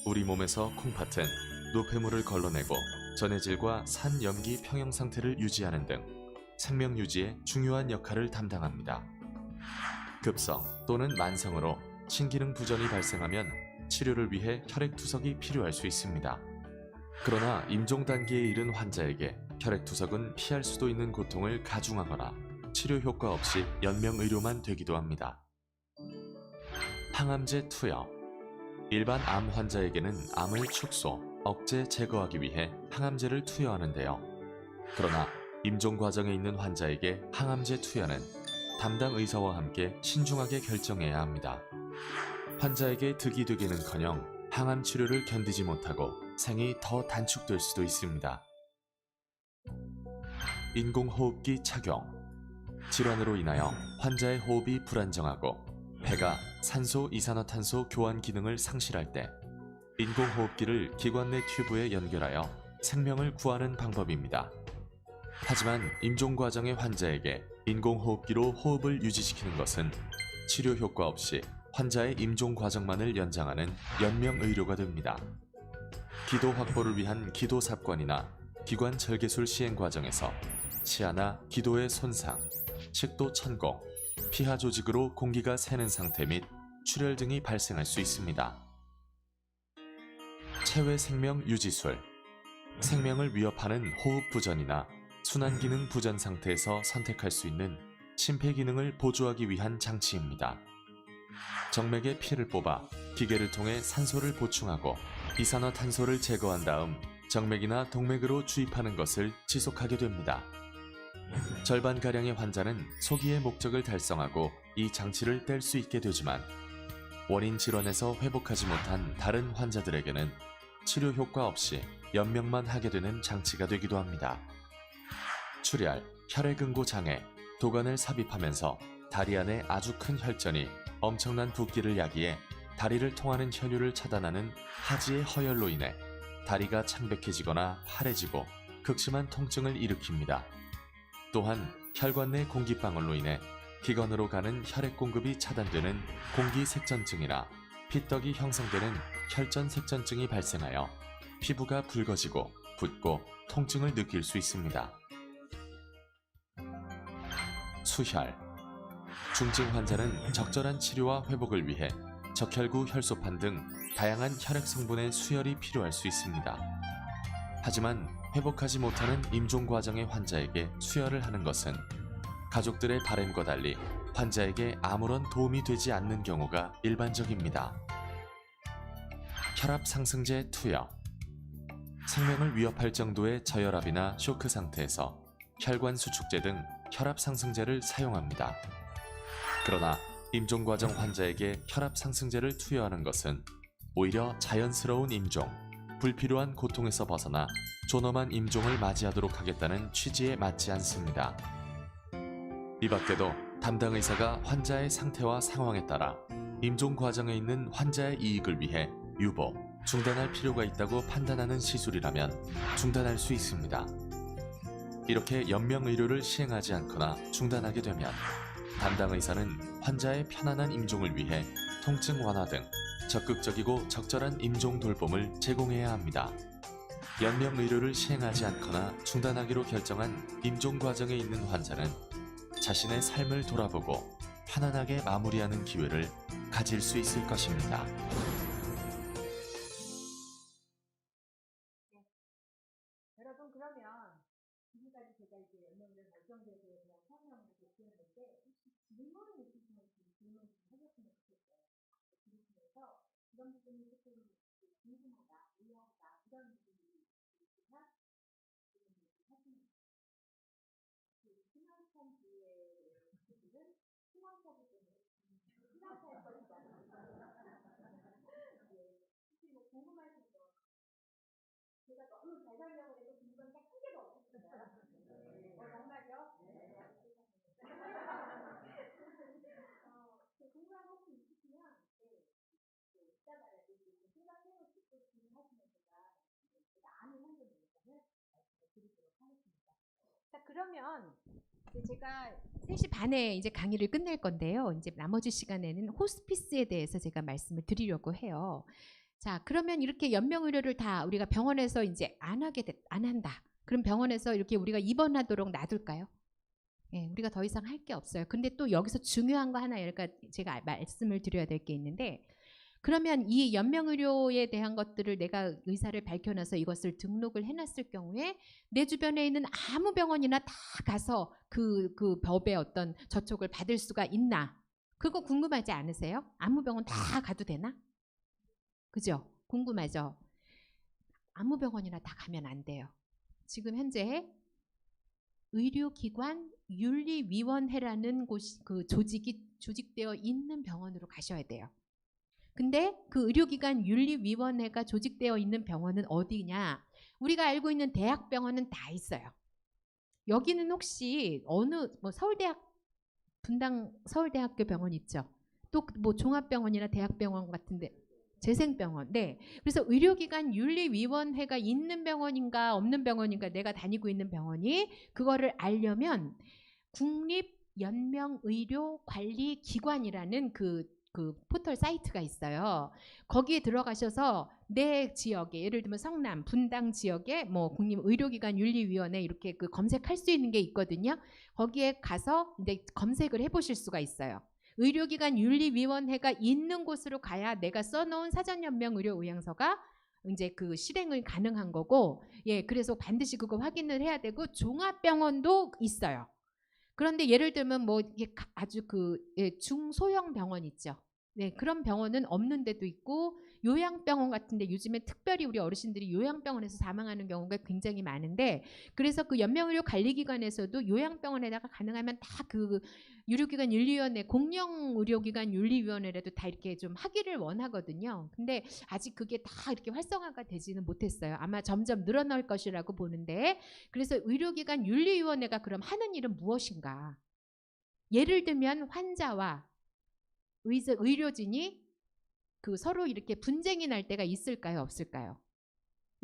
우리 몸에서 콩팥은 노폐물을 걸러내고 전해질과 산염기 평형 상태를 유지하는 등 생명 유지에 중요한 역할을 담당합니다. 급성 또는 만성으로 신기능 부전이 발생하면 치료를 위해 혈액 투석이 필요할 수 있습니다. 그러나 임종 단계에 이른 환자에게 혈액 투석은 피할 수도 있는 고통을 가중하거나 치료 효과 없이 연명의료만 되기도 합니다. 항암제 투여. 일반 암 환자에게는 암을 축소, 억제, 제거하기 위해 항암제를 투여하는데요. 그러나 임종 과정에 있는 환자에게 항암제 투여는 담당 의사와 함께 신중하게 결정해야 합니다. 환자에게 득이 되기는커녕 항암 치료를 견디지 못하고 생이 더 단축될 수도 있습니다. 인공호흡기 착용. 질환으로 인하여 환자의 호흡이 불안정하고 폐가 산소, 이산화탄소 교환 기능을 상실할 때 인공호흡기를 기관 내 튜브에 연결하여 생명을 구하는 방법입니다. 하지만 임종 과정의 환자에게 인공호흡기로 호흡을 유지시키는 것은 치료 효과 없이 환자의 임종 과정만을 연장하는 연명의료가 됩니다. 기도 확보를 위한 기도삽관이나 기관 절개술 시행 과정에서 치아나 기도의 손상, 식도 천공, 피하 조직으로 공기가 새는 상태 및 출혈 등이 발생할 수 있습니다. 체외 생명 유지술. 생명을 위협하는 호흡 부전이나 순환 기능 부전 상태에서 선택할 수 있는 심폐 기능을 보조하기 위한 장치입니다. 정맥에 피를 뽑아 기계를 통해 산소를 보충하고 이산화탄소를 제거한 다음 정맥이나 동맥으로 주입하는 것을 지속하게 됩니다. 절반가량의 환자는 소기의 목적을 달성하고 이 장치를 뗄 수 있게 되지만 원인 질환에서 회복하지 못한 다른 환자들에게는 치료 효과 없이 연명만 하게 되는 장치가 되기도 합니다. 출혈, 혈액응고 장애, 도관을 삽입하면서 다리 안에 아주 큰 혈전이 엄청난 붓기를 야기해 다리를 통하는 혈류를 차단하는 하지의 허혈로 인해 다리가 창백해지거나 파래지고 극심한 통증을 일으킵니다. 또한 혈관 내 공기방울로 인해 기관으로 가는 혈액 공급이 차단되는 공기색전증이나 피떡이 형성되는 혈전색전증이 발생하여 피부가 붉어지고 붓고 통증을 느낄 수 있습니다. 수혈. 중증 환자는 적절한 치료와 회복을 위해 적혈구 혈소판 등 다양한 혈액 성분의 수혈이 필요할 수 있습니다. 하지만 회복하지 못하는 임종 과정의 환자에게 수혈을 하는 것은 가족들의 바람과 달리 환자에게 아무런 도움이 되지 않는 경우가 일반적입니다. 혈압 상승제 투여. 생명을 위협할 정도의 저혈압이나 쇼크 상태에서 혈관 수축제 등 혈압 상승제를 사용합니다. 그러나 임종 과정 환자에게 혈압 상승제를 투여하는 것은 오히려 자연스러운 임종, 불필요한 고통에서 벗어나 존엄한 임종을 맞이하도록 하겠다는 취지에 맞지 않습니다. 이 밖에도 담당 의사가 환자의 상태와 상황에 따라 임종 과정에 있는 환자의 이익을 위해 유보, 중단할 필요가 있다고 판단하는 시술이라면 중단할 수 있습니다. 이렇게 연명의료를 시행하지 않거나 중단하게 되면 담당 의사는 환자의 편안한 임종을 위해 통증 완화 등 적극적이고 적절한 임종 돌봄을 제공해야 합니다. 연명의료를 시행하지 않거나 중단하기로 결정한 임종 과정에 있는 환자는 자신의 삶을 돌아보고 편안하게 마무리하는 기회를 가질 수 있을 것입니다. 여러분, 그러면 지금까지 제가 이제 연명의료 결정제에 대해서 설명을 드렸는데 혹시 질문을 있으시면 질문 좀 해줬으면 좋겠어요. 들으시면서 이런 부분이 조금 궁금하다, 이해하다 이런 부분이 있으시면 질문 좀 하시면 돼요. 희망찬 주의 친구들은 희망차기 때문에 희망차일 것이다. 혹시 뭐 궁금하신 거 제가 너무 잘 설명을 해서 궁금한 게 한 개도 없었어요. 정말요? 네. 궁금한 거 혹시 있으시면 이따가라도 생각해보시고 질문하시면 제가 아는 한도 내에서는 말씀을 드리도록 하겠습니다. 자, 그러면 제가 3시 반에 이제 강의를 끝낼 건데요. 이제 나머지 시간에는 호스피스에 대해서 제가 말씀을 드리려고 해요. 자, 그러면 이렇게 연명의료를 다 우리가 병원에서 이제 안 한다. 그럼 병원에서 이렇게 우리가 입원하도록 놔둘까요? 예, 우리가 더 이상 할 게 없어요. 근데 또 여기서 중요한 거 하나 제가 말씀을 드려야 될 게 있는데, 그러면 이 연명의료에 대한 것들을 내가 의사를 밝혀놔서 이것을 등록을 해놨을 경우에 내 주변에 있는 아무 병원이나 다 가서 그 법의 어떤 저촉을 받을 수가 있나? 그거 궁금하지 않으세요? 아무 병원 다 가도 되나? 그죠? 궁금하죠? 아무 병원이나 다 가면 안 돼요. 지금 현재 의료기관 윤리위원회라는 그 조직이 조직되어 있는 병원으로 가셔야 돼요. 근데 그 의료기관 윤리위원회가 조직되어 있는 병원은 어디냐? 우리가 알고 있는 대학병원은 다 있어요. 여기는 혹시 어느 분당 서울대학교 병원 있죠? 또 뭐 종합병원이나 대학병원 같은데 재생병원. 네. 그래서 의료기관 윤리위원회가 있는 병원인가 없는 병원인가 내가 다니고 있는 병원이 그거를 알려면 국립연명의료관리기관이라는 그 포털 사이트가 있어요. 거기에 들어가셔서 내 지역에 예를 들면 성남, 분당 지역에 뭐 국립의료기관 윤리위원회 이렇게 그 검색할 수 있는 게 있거든요. 거기에 가서 이제 검색을 해보실 수가 있어요. 의료기관 윤리위원회가 있는 곳으로 가야 내가 써놓은 사전연명의료의향서가 이제 그 실행을 가능한 거고, 예, 그래서 반드시 그거 확인을 해야 되고 종합병원도 있어요. 그런데 예를 들면 뭐 이게 아주 중소형 병원 있죠. 네, 그런 병원은 없는 데도 있고 요양병원 같은데 요즘에 특별히 우리 어르신들이 요양병원에서 사망하는 경우가 굉장히 많은데 그래서 그 연명의료관리기관에서도 요양병원에다가 가능하면 다 그 의료기관 윤리위원회 공영의료기관 윤리위원회라도 다 이렇게 좀 하기를 원하거든요. 근데 아직 그게 다 이렇게 활성화가 되지는 못했어요. 아마 점점 늘어날 것이라고 보는데 그래서 의료기관 윤리위원회가 그럼 하는 일은 무엇인가? 예를 들면 환자와 의료진이 그 서로 이렇게 분쟁이 날 때가 있을까요? 없을까요?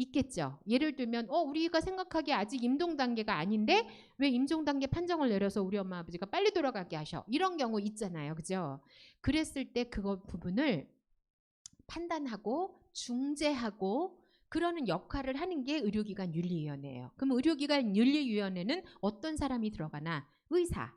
있겠죠. 예를 들면 우리가 생각하기에 아직 임종 단계가 아닌데 왜 임종 단계 판정을 내려서 우리 엄마 아버지가 빨리 돌아가게 하셔. 이런 경우 있잖아요. 그죠? 그랬을 때 그거 부분을 판단하고 중재하고 그러는 역할을 하는 게 의료기관 윤리위원회예요. 그럼 의료기관 윤리위원회는 어떤 사람이 들어가나? 의사,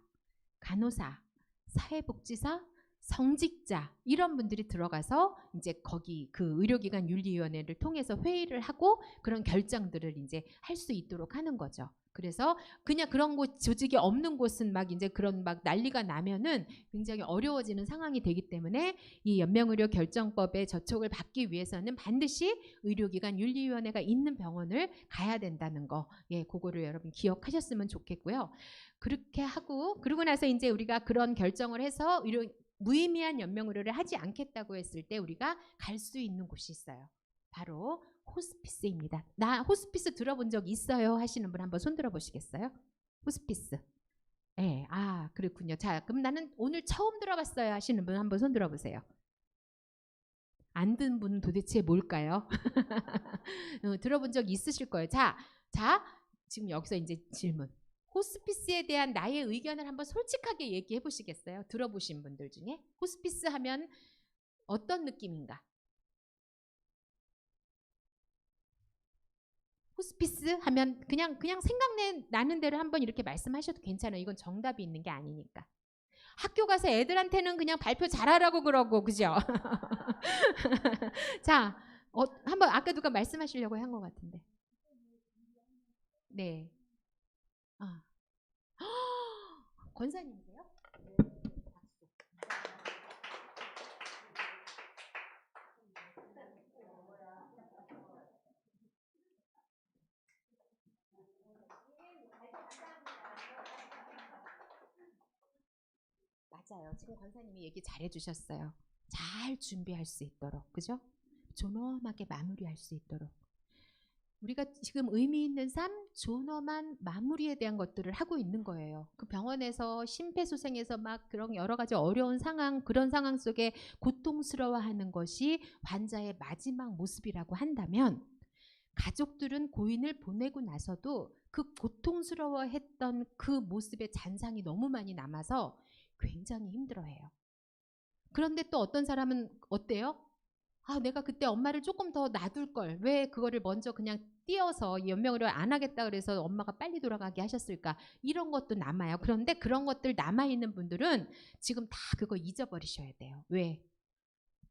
간호사, 사회복지사, 성직자 이런 분들이 들어가서 이제 거기 그 의료기관 윤리위원회를 통해서 회의를 하고 그런 결정들을 이제 할 수 있도록 하는 거죠. 그래서 그냥 그런 곳 조직이 없는 곳은 막 이제 그런 막 난리가 나면은 굉장히 어려워지는 상황이 되기 때문에 이 연명의료 결정법에 저촉을 받기 위해서는 반드시 의료기관 윤리위원회가 있는 병원을 가야 된다는 거, 예, 그거를 여러분 기억하셨으면 좋겠고요. 그렇게 하고 그러고 나서 이제 우리가 그런 결정을 해서 무의미한 연명의료를 하지 않겠다고 했을 때 우리가 갈 수 있는 곳이 있어요. 바로 호스피스입니다. 나 호스피스 들어본 적 있어요? 하시는 분 한번 손 들어보시겠어요? 호스피스. 네, 그렇군요. 자, 그럼 나는 오늘 처음 들어봤어요 하시는 분 한번 손 들어보세요. 안 든 분은 도대체 뭘까요? 들어본 적 있으실 거예요. 자, 지금 여기서 이제 질문. 호스피스에 대한 나의 의견을 한번 솔직하게 얘기해 보시겠어요? 들어보신 분들 중에 호스피스 하면 어떤 느낌인가? 호스피스 하면 그냥 생각나는 대로 한번 이렇게 말씀하셔도 괜찮아요. 이건 정답이 있는 게 아니니까. 학교 가서 애들한테는 그냥 발표 잘하라고 그러고, 그죠? 자, 한번 아까 누가 말씀하시려고 한 것 같은데. 네. 권사님이세요? 맞아요. 지금 권사님이 얘기 잘해 주셨어요. 잘 준비할 수 있도록, 그죠? 존엄하게 마무리할 수 있도록. 우리가 지금 의미 있는 삶, 존엄한 마무리에 대한 것들을 하고 있는 거예요. 그 병원에서 심폐소생에서 막 그런 여러 가지 어려운 상황, 그런 상황 속에 고통스러워하는 것이 환자의 마지막 모습이라고 한다면 가족들은 고인을 보내고 나서도 그 고통스러워했던 그 모습의 잔상이 너무 많이 남아서 굉장히 힘들어해요. 그런데 또 어떤 사람은 어때요? 내가 그때 엄마를 조금 더 놔둘 걸. 왜 그거를 먼저 그냥 띄어서 연명을 안 하겠다 그래서 엄마가 빨리 돌아가게 하셨을까? 이런 것도 남아요. 그런데 그런 것들 남아있는 분들은 지금 다 그거 잊어버리셔야 돼요. 왜?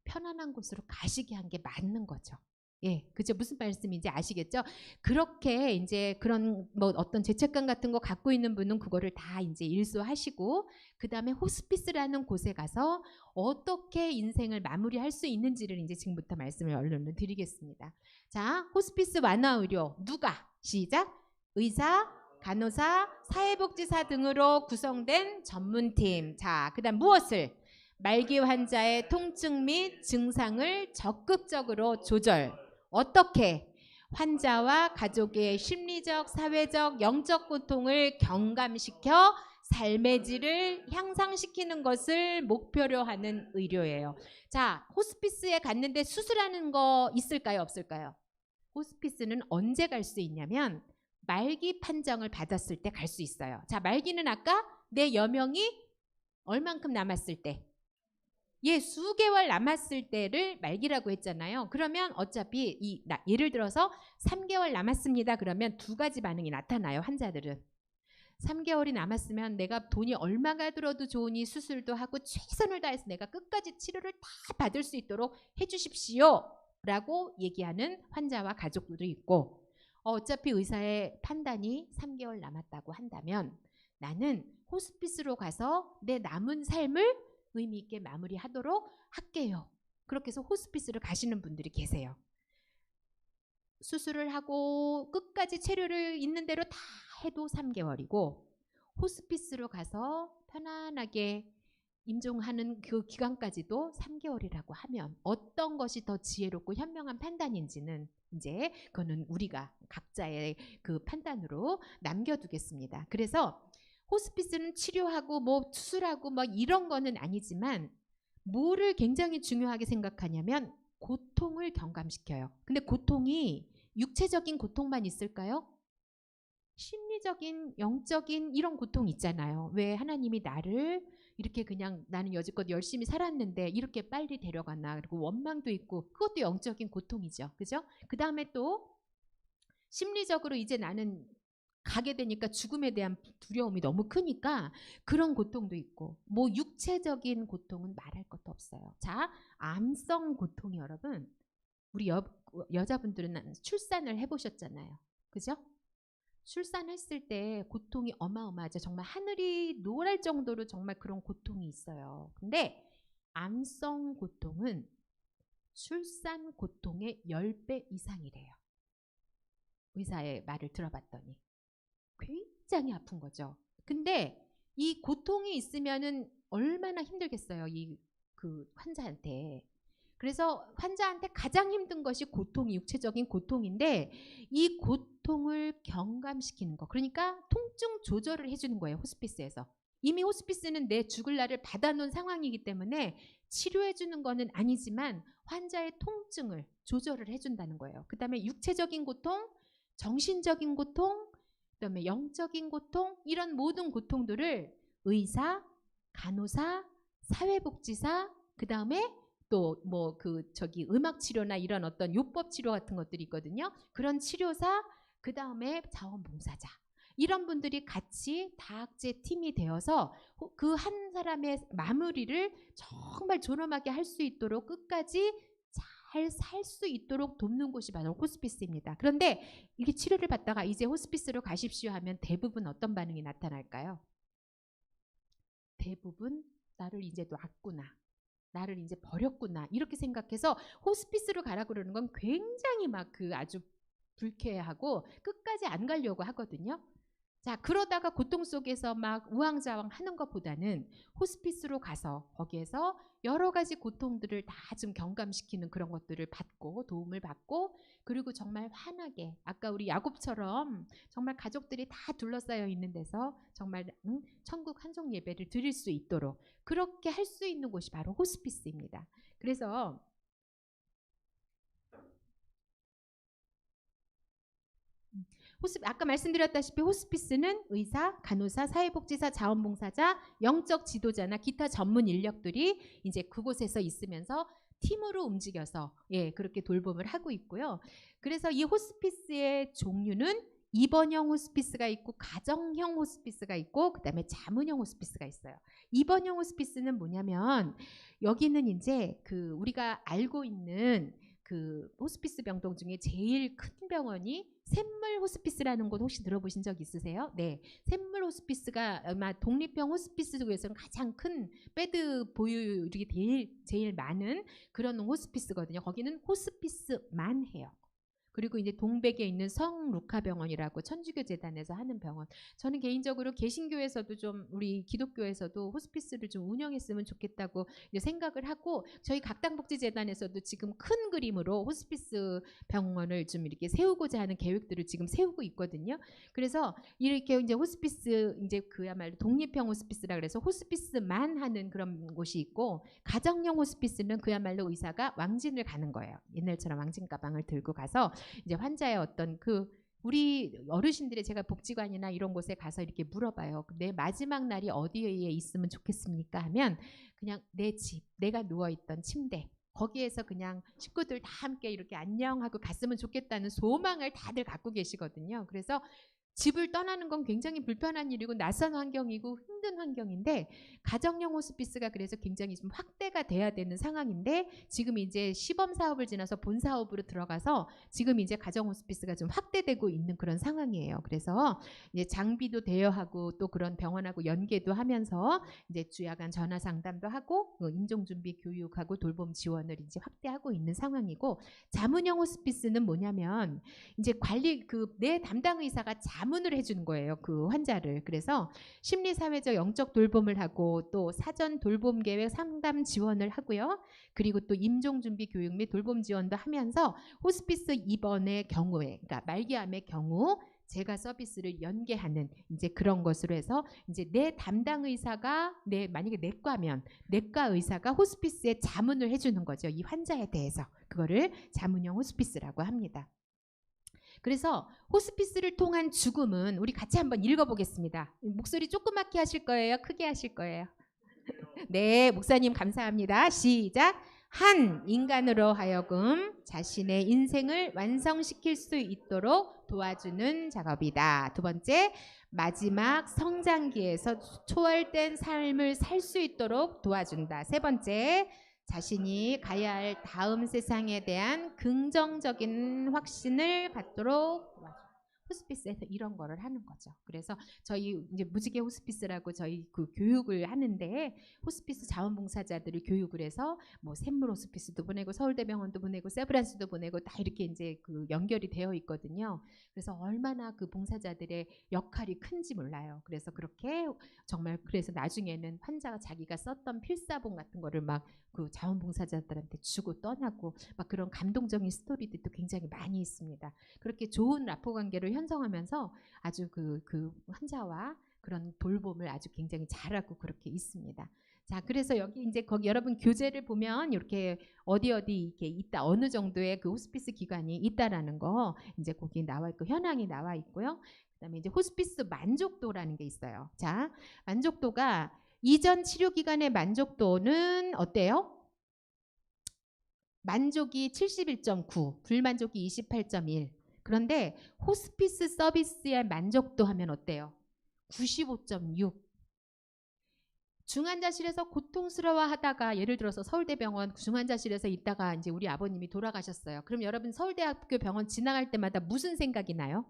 편안한 곳으로 가시게 한 게 맞는 거죠. 예, 그죠? 무슨 말씀인지 아시겠죠? 그렇게 이제 그런 뭐 어떤 죄책감 같은 거 갖고 있는 분은 그거를 다 이제 일소하시고 그 다음에 호스피스라는 곳에 가서 어떻게 인생을 마무리할 수 있는지를 이제 지금부터 말씀을 얼른 드리겠습니다. 자, 호스피스 완화 의료 누가? 시작. 의사, 간호사, 사회복지사 등으로 구성된 전문팀. 자, 그다음 무엇을? 말기 환자의 통증 및 증상을 적극적으로 조절. 어떻게? 환자와 가족의 심리적, 사회적, 영적 고통을 경감시켜 삶의 질을 향상시키는 것을 목표로 하는 의료예요. 자, 호스피스에 갔는데 수술하는 거 있을까요? 없을까요? 호스피스는 언제 갈 수 있냐면 말기 판정을 받았을 때 갈 수 있어요. 자, 말기는 아까 내 여명이 얼만큼 남았을 때? 예, 수개월 남았을 때를 말기라고 했잖아요. 그러면 어차피 예를 들어서 3개월 남았습니다. 그러면 두 가지 반응이 나타나요. 환자들은. 3개월이 남았으면 내가 돈이 얼마가 들어도 좋으니 수술도 하고 최선을 다해서 내가 끝까지 치료를 다 받을 수 있도록 해주십시오 라고 얘기하는 환자와 가족들도 있고, 어차피 의사의 판단이 3개월 남았다고 한다면 나는 호스피스로 가서 내 남은 삶을 의미 있게 마무리하도록 할게요. 그렇게 해서 호스피스를 가시는 분들이 계세요. 수술을 하고 끝까지 체류를 있는 대로 다 해도 3개월이고, 호스피스로 가서 편안하게 임종하는 그 기간까지도 3개월이라고 하면 어떤 것이 더 지혜롭고 현명한 판단인지는 이제 그거는 우리가 각자의 그 판단으로 남겨두겠습니다. 그래서 호스피스는 치료하고 뭐 수술하고 뭐 이런 거는 아니지만 뭐를 굉장히 중요하게 생각하냐면 고통을 경감시켜요. 근데 고통이 육체적인 고통만 있을까요? 심리적인, 영적인 이런 고통이 있잖아요. 왜 하나님이 나를 이렇게 그냥 나는 여지껏 열심히 살았는데 이렇게 빨리 데려가나. 그리고 원망도 있고 그것도 영적인 고통이죠. 그죠? 그 다음에 또 심리적으로 이제 나는 가게 되니까 죽음에 대한 두려움이 너무 크니까 그런 고통도 있고, 뭐 육체적인 고통은 말할 것도 없어요. 자, 암성 고통이 여러분, 우리 여자분들은 출산을 해보셨잖아요. 그죠? 출산했을 때 고통이 어마어마하죠. 정말 하늘이 노랄 정도로 정말 그런 고통이 있어요. 근데 암성 고통은 출산 고통의 10배 이상이래요. 의사의 말을 들어봤더니 굉장히 아픈 거죠. 근데 이 고통이 있으면은 얼마나 힘들겠어요, 그 환자한테. 그래서 환자한테 가장 힘든 것이 고통이, 육체적인 고통인데 이 고통을 경감시키는 거. 그러니까 통증 조절을 해주는 거예요, 호스피스에서. 이미 호스피스는 내 죽을 날을 받아놓은 상황이기 때문에 치료해주는 거는 아니지만 환자의 통증을 조절을 해준다는 거예요. 그 다음에 육체적인 고통, 정신적인 고통, 그다음에 영적인 고통, 이런 모든 고통들을 의사, 간호사, 사회복지사, 그다음에 또 뭐 음악 치료나 이런 어떤 요법 치료 같은 것들이 있거든요. 그런 치료사, 그다음에 자원봉사자, 이런 분들이 같이 다학제 팀이 되어서 그 한 사람의 마무리를 정말 존엄하게 할 수 있도록 끝까지 잘 살 수 있도록 돕는 곳이 바로 호스피스입니다. 그런데 이렇게 치료를 받다가 이제 호스피스로 가십시오 하면 대부분 어떤 반응이 나타날까요? 대부분 나를 이제 놨구나, 나를 이제 버렸구나, 이렇게 생각해서 호스피스로 가라 그러는 건 굉장히 막 아주 불쾌하고 끝까지 안 가려고 하거든요. 자, 그러다가 고통 속에서 막 우왕좌왕 하는 것보다는 호스피스로 가서 거기에서 여러 가지 고통들을 다 좀 경감시키는 그런 것들을 받고 도움을 받고, 그리고 정말 환하게 아까 우리 야곱처럼 정말 가족들이 다 둘러싸여 있는 데서 정말 천국 한송 예배를 드릴 수 있도록 그렇게 할 수 있는 곳이 바로 호스피스입니다. 그래서 아까 말씀드렸다시피 호스피스는 의사, 간호사, 사회복지사, 자원봉사자, 영적 지도자나 기타 전문 인력들이 이제 그곳에서 있으면서 팀으로 움직여서 그렇게 돌봄을 하고 있고요. 그래서 이 호스피스의 종류는 입원형 호스피스가 있고 가정형 호스피스가 있고 그다음에 자문형 호스피스가 있어요. 입원형 호스피스는 뭐냐면 여기는 이제 우리가 알고 있는 호스피스 병동 중에 제일 큰 병원이 샘물 호스피스라는 곳 혹시 들어보신 적 있으세요? 네, 샘물 호스피스가 아마 독립형 호스피스 중에서는 가장 큰 베드 보유율이 제일 많은 그런 호스피스거든요. 거기는 호스피스만 해요. 그리고 이제 동백에 있는 성루카병원이라고 천주교 재단에서 하는 병원. 저는 개인적으로 개신교에서도 좀 우리 기독교에서도 호스피스를 좀 운영했으면 좋겠다고 이제 생각을 하고 저희 각당복지재단에서도 지금 큰 그림으로 호스피스 병원을 좀 이렇게 세우고자 하는 계획들을 지금 세우고 있거든요. 그래서 이렇게 이제 호스피스 이제 그야말로 독립형 호스피스라 그래서 호스피스만 하는 그런 곳이 있고 가정용 호스피스는 그야말로 의사가 왕진을 가는 거예요. 옛날처럼 왕진 가방을 들고 가서 이제 환자의 어떤 그 우리 어르신들의 제가 복지관이나 이런 곳에 가서 이렇게 물어봐요. 내 마지막 날이 어디에 있으면 좋겠습니까? 하면 그냥 내 집, 내가 누워있던 침대 거기에서 그냥 식구들 다 함께 이렇게 안녕하고 갔으면 좋겠다는 소망을 다들 갖고 계시거든요. 그래서 집을 떠나는 건 굉장히 불편한 일이고 낯선 환경이고 힘든 환경인데 가정용 호스피스가 그래서 굉장히 좀 확대가 돼야 되는 상황인데 지금 이제 시범 사업을 지나서 본 사업으로 들어가서 지금 이제 가정 호스피스가 좀 확대되고 있는 그런 상황이에요. 그래서 이제 장비도 대여하고 또 그런 병원하고 연계도 하면서 이제 주야간 전화 상담도 하고 임종 준비 교육하고 돌봄 지원을 이제 확대하고 있는 상황이고 자문형 호스피스는 뭐냐면 이제 관리 그 내 담당 의사가 자문을 해주는 거예요. 그 환자를. 그래서 심리사회적 영적 돌봄을 하고 또 사전 돌봄 계획 상담 지원을 하고요. 그리고 또 임종준비 교육 및 돌봄 지원도 하면서 호스피스 입원의 경우에 그러니까 말기암의 경우 제가 서비스를 연계하는 이제 그런 것으로 해서 이제 내 담당 의사가 만약에 내과면 내과 의사가 호스피스에 자문을 해주는 거죠. 이 환자에 대해서. 그거를 자문형 호스피스라고 합니다. 그래서 호스피스를 통한 죽음은 우리 같이 한번 읽어보겠습니다. 목소리 조그맣게 하실 거예요? 크게 하실 거예요? 네, 목사님 감사합니다. 시작. 한 인간으로 하여금 자신의 인생을 완성시킬 수 있도록 도와주는 작업이다. 두 번째, 마지막 성장기에서 초월된 삶을 살 수 있도록 도와준다. 세 번째, 자신이 가야 할 다음 세상에 대한 긍정적인 확신을 갖도록 도와준다. 호스피스에서 이런 거를 하는 거죠. 그래서 저희 이제 무지개 호스피스라고 저희 그 교육을 하는데 호스피스 자원봉사자들을 교육을 해서 뭐 샘물 호스피스도 보내고 서울대병원도 보내고 세브란스도 보내고 다 이렇게 이제 그 연결이 되어 있거든요. 그래서 얼마나 그 봉사자들의 역할이 큰지 몰라요. 그래서 그렇게 정말 그래서 나중에는 환자가 자기가 썼던 필사본 같은 거를 막 그 자원봉사자들한테 주고 떠나고 막 그런 감동적인 스토리들도 굉장히 많이 있습니다. 그렇게 좋은 라포 관계를 형성하면서 아주 그 환자와 그런 돌봄을 아주 굉장히 잘하고 그렇게 있습니다. 자, 그래서 여기 이제 거기 여러분 교재를 보면 이렇게 어디 이렇게 있다 어느 정도의 그 호스피스 기관이 있다라는 거 이제 거기 나와 있고 현황이 나와 있고요. 그다음에 이제 호스피스 만족도라는 게 있어요. 자, 만족도가 이전 치료 기간의 만족도는 어때요? 만족이 71.9, 불만족이 28.1. 그런데 호스피스 서비스의 만족도 하면 어때요? 95.6. 중환자실에서 고통스러워하다가 예를 들어서 서울대병원 중환자실에서 있다가 이제 우리 아버님이 돌아가셨어요. 그럼 여러분 서울대학교 병원 지나갈 때마다 무슨 생각이 나요?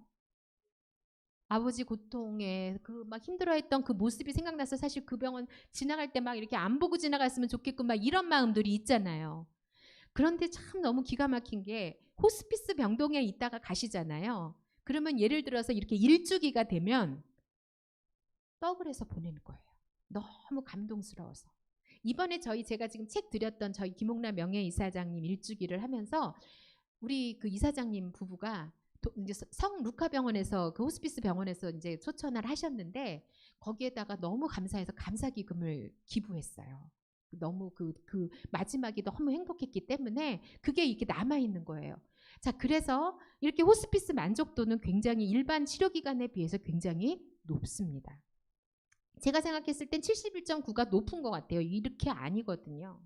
아버지 고통에 그 막 힘들어했던 그 모습이 생각나서 사실 그 병원 지나갈 때 막 이렇게 안 보고 지나갔으면 좋겠고 막 이런 마음들이 있잖아요. 그런데 참 너무 기가 막힌 게 호스피스 병동에 있다가 가시잖아요. 그러면 예를 들어서 이렇게 일주기가 되면 떡을 해서 보내는 거예요. 너무 감동스러워서. 이번에 제가 지금 책 드렸던 저희 김옥란 명예이사장님 일주기를 하면서 우리 그 이사장님 부부가 이제 성루카병원에서 그 호스피스 병원에서 이제 초청을 하셨는데 거기에다가 너무 감사해서 감사기금을 기부했어요. 너무 그 마지막이 너무 행복했기 때문에 그게 이렇게 남아 있는 거예요. 자, 그래서 이렇게 호스피스 만족도는 굉장히 일반 치료기관에 비해서 굉장히 높습니다. 제가 생각했을 땐 71.9가 높은 것 같아요. 이렇게 아니거든요.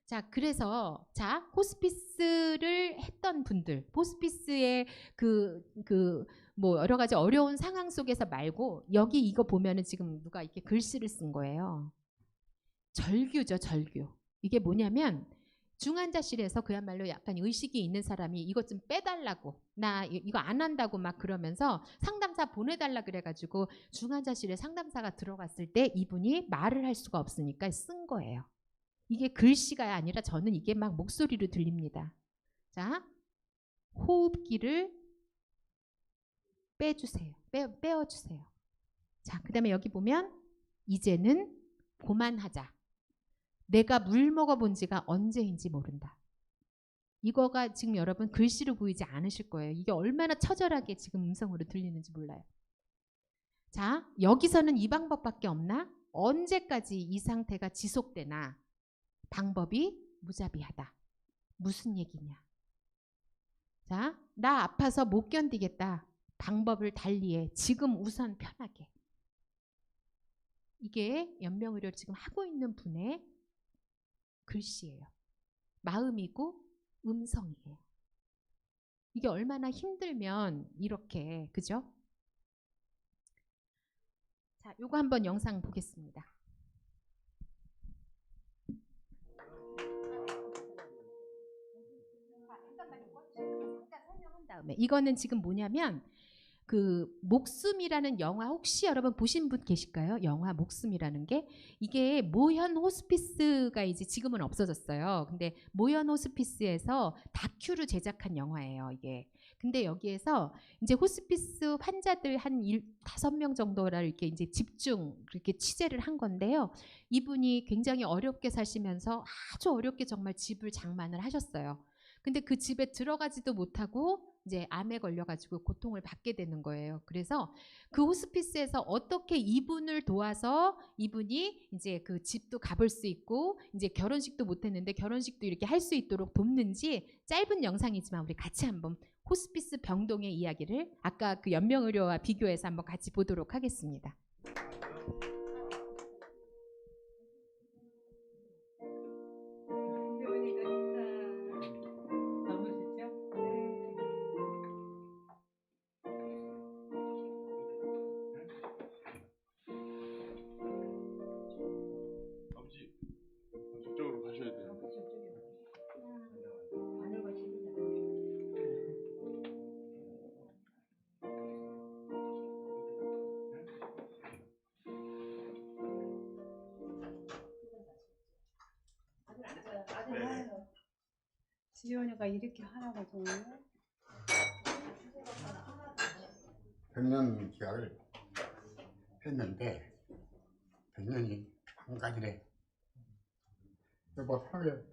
자, 그래서 호스피스를 했던 분들, 호스피스의 뭐 여러 가지 어려운 상황 속에서 말고 여기 이거 보면은 지금 누가 이렇게 글씨를 쓴 거예요. 절규죠, 절규. 이게 뭐냐면 중환자실에서 그야말로 약간 의식이 있는 사람이 이것 좀 빼달라고 나 이거 안 한다고 막 그러면서 상담사 보내달라 그래가지고 중환자실에 상담사가 들어갔을 때 이분이 말을 할 수가 없으니까 쓴 거예요. 이게 글씨가 아니라 저는 이게 막 목소리로 들립니다. 자, 호흡기를 빼주세요. 빼어주세요. 자, 그 다음에 여기 보면 이제는 그만하자. 내가 물 먹어본 지가 언제인지 모른다. 이거가 지금 여러분 글씨로 보이지 않으실 거예요. 이게 얼마나 처절하게 지금 음성으로 들리는지 몰라요. 자, 여기서는 이 방법밖에 없나? 언제까지 이 상태가 지속되나? 방법이 무자비하다. 무슨 얘기냐? 자, 나 아파서 못 견디겠다. 방법을 달리해. 지금 우선 편하게. 이게 연명의료를 지금 하고 있는 분의 글씨예요. 마음이고 음성이에요. 이게 얼마나 힘들면 이렇게, 그죠? 자, 요거 한번 영상 보겠습니다. 잠깐 설명한 다음에 이거는 지금 뭐냐면 그 목숨이라는 영화 혹시 여러분 보신 분 계실까요? 영화 목숨이라는 게 이게 모현 호스피스가 이제 지금은 없어졌어요. 근데 모현 호스피스에서 다큐로 제작한 영화예요, 이게. 근데 여기에서 이제 호스피스 환자들 한 5명 정도를 이렇게 이제 집중 그렇게 취재를 한 건데요. 이분이 굉장히 어렵게 사시면서 아주 어렵게 정말 집을 장만을 하셨어요. 근데 그 집에 들어가지도 못하고 이제 암에 걸려가지고 고통을 받게 되는 거예요. 그래서 그 호스피스에서 어떻게 이분을 도와서 이분이 이제 그 집도 가볼 수 있고 이제 결혼식도 못했는데 결혼식도 이렇게 할 수 있도록 돕는지 짧은 영상이지만 우리 같이 한번 호스피스 병동의 이야기를 아까 그 연명의료와 비교해서 한번 같이 보도록 하겠습니다. 저쪽으로 가셔야 돼요. 지연이가 이렇게 하나거든요. 100년 기약을 했는데 100년이 한 가지래. 여보 사회 그래.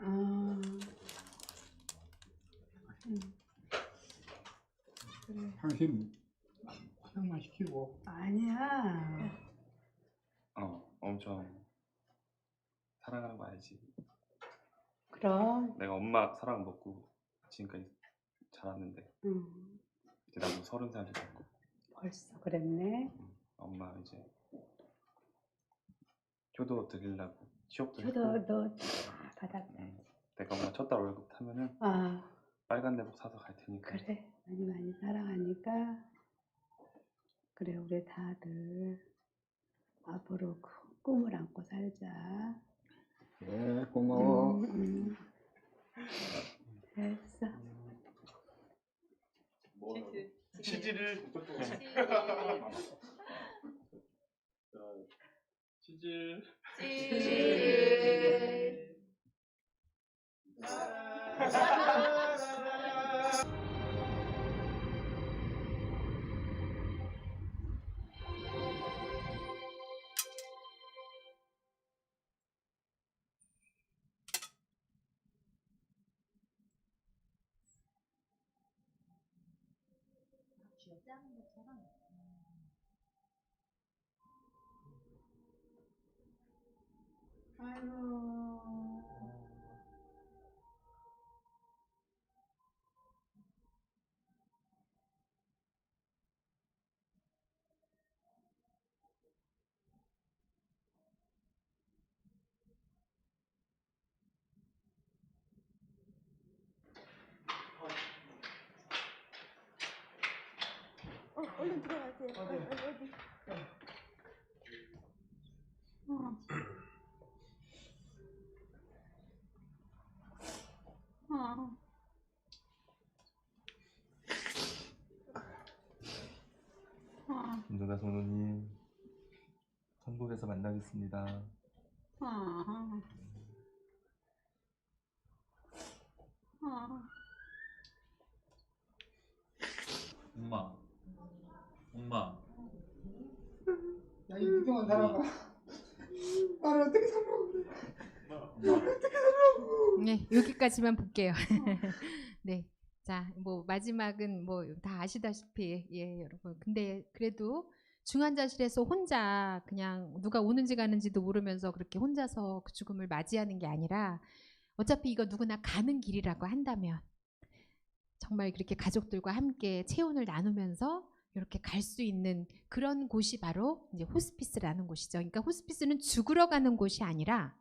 당신 화장만 시키고 아니야. 엄청 사랑하는 거 알지? 그럼. 내가 엄마 사랑 먹고 지금까지 자랐는데 이제 나도 30살 됐고 벌써 그랬네. 엄마 이제 효도 드리려고 취업도 했고 저도 너 받았네. 내가 엄마 첫 달 월급 타면은 아 빨간 내복 사서 갈 테니까 그래. 많이 사랑하니까. 그래 우리 다들 앞으로 꿈을 안고 살자. 네 고마워. 됐어. 치즈를 치즈 짜는 것처럼. 아이고. 얼른 들어가세요. 어디? 김정자 성도님, 천국에서 만나겠습니다. 엄마. 엄마. 야, 이 무정한 사람아. 나를 어떻게 살라고 그래. 엄마. 네, 여기까지만 볼게요. 네. 자, 뭐 마지막은 뭐 다 아시다시피 예, 여러분. 근데 그래도 중환자실에서 혼자 그냥 누가 오는지 가는지도 모르면서 그렇게 혼자서 그 죽음을 맞이하는 게 아니라 어차피 이거 누구나 가는 길이라고 한다면 정말 그렇게 가족들과 함께 체온을 나누면서 이렇게 갈 수 있는 그런 곳이 바로 이제 호스피스라는 곳이죠. 그러니까 호스피스는 죽으러 가는 곳이 아니라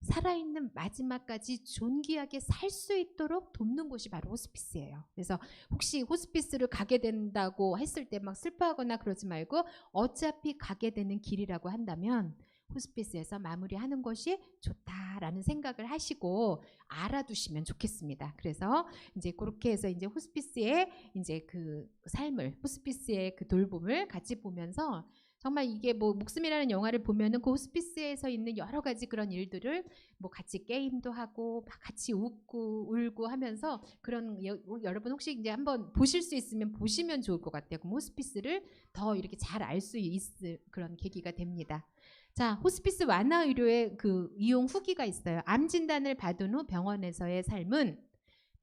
살아있는 마지막까지 존귀하게 살 수 있도록 돕는 곳이 바로 호스피스예요. 그래서 혹시 호스피스를 가게 된다고 했을 때 막 슬퍼하거나 그러지 말고 어차피 가게 되는 길이라고 한다면 호스피스에서 마무리하는 것이 좋다라는 생각을 하시고 알아두시면 좋겠습니다. 그래서 이제 그렇게 해서 이제 호스피스의 이제 그 삶을, 호스피스의 그 돌봄을 같이 보면서 정말 이게 뭐 목숨이라는 영화를 보면은 그 호스피스에서 있는 여러 가지 그런 일들을 뭐 같이 게임도 하고 막 같이 웃고 울고 하면서 그런 여러분 혹시 이제 한번 보실 수 있으면 보시면 좋을 것 같아요. 그럼 호스피스를 더 이렇게 잘 알 수 있을 그런 계기가 됩니다. 자, 호스피스 완화 의료의 그 이용 후기가 있어요. 암 진단을 받은 후 병원에서의 삶은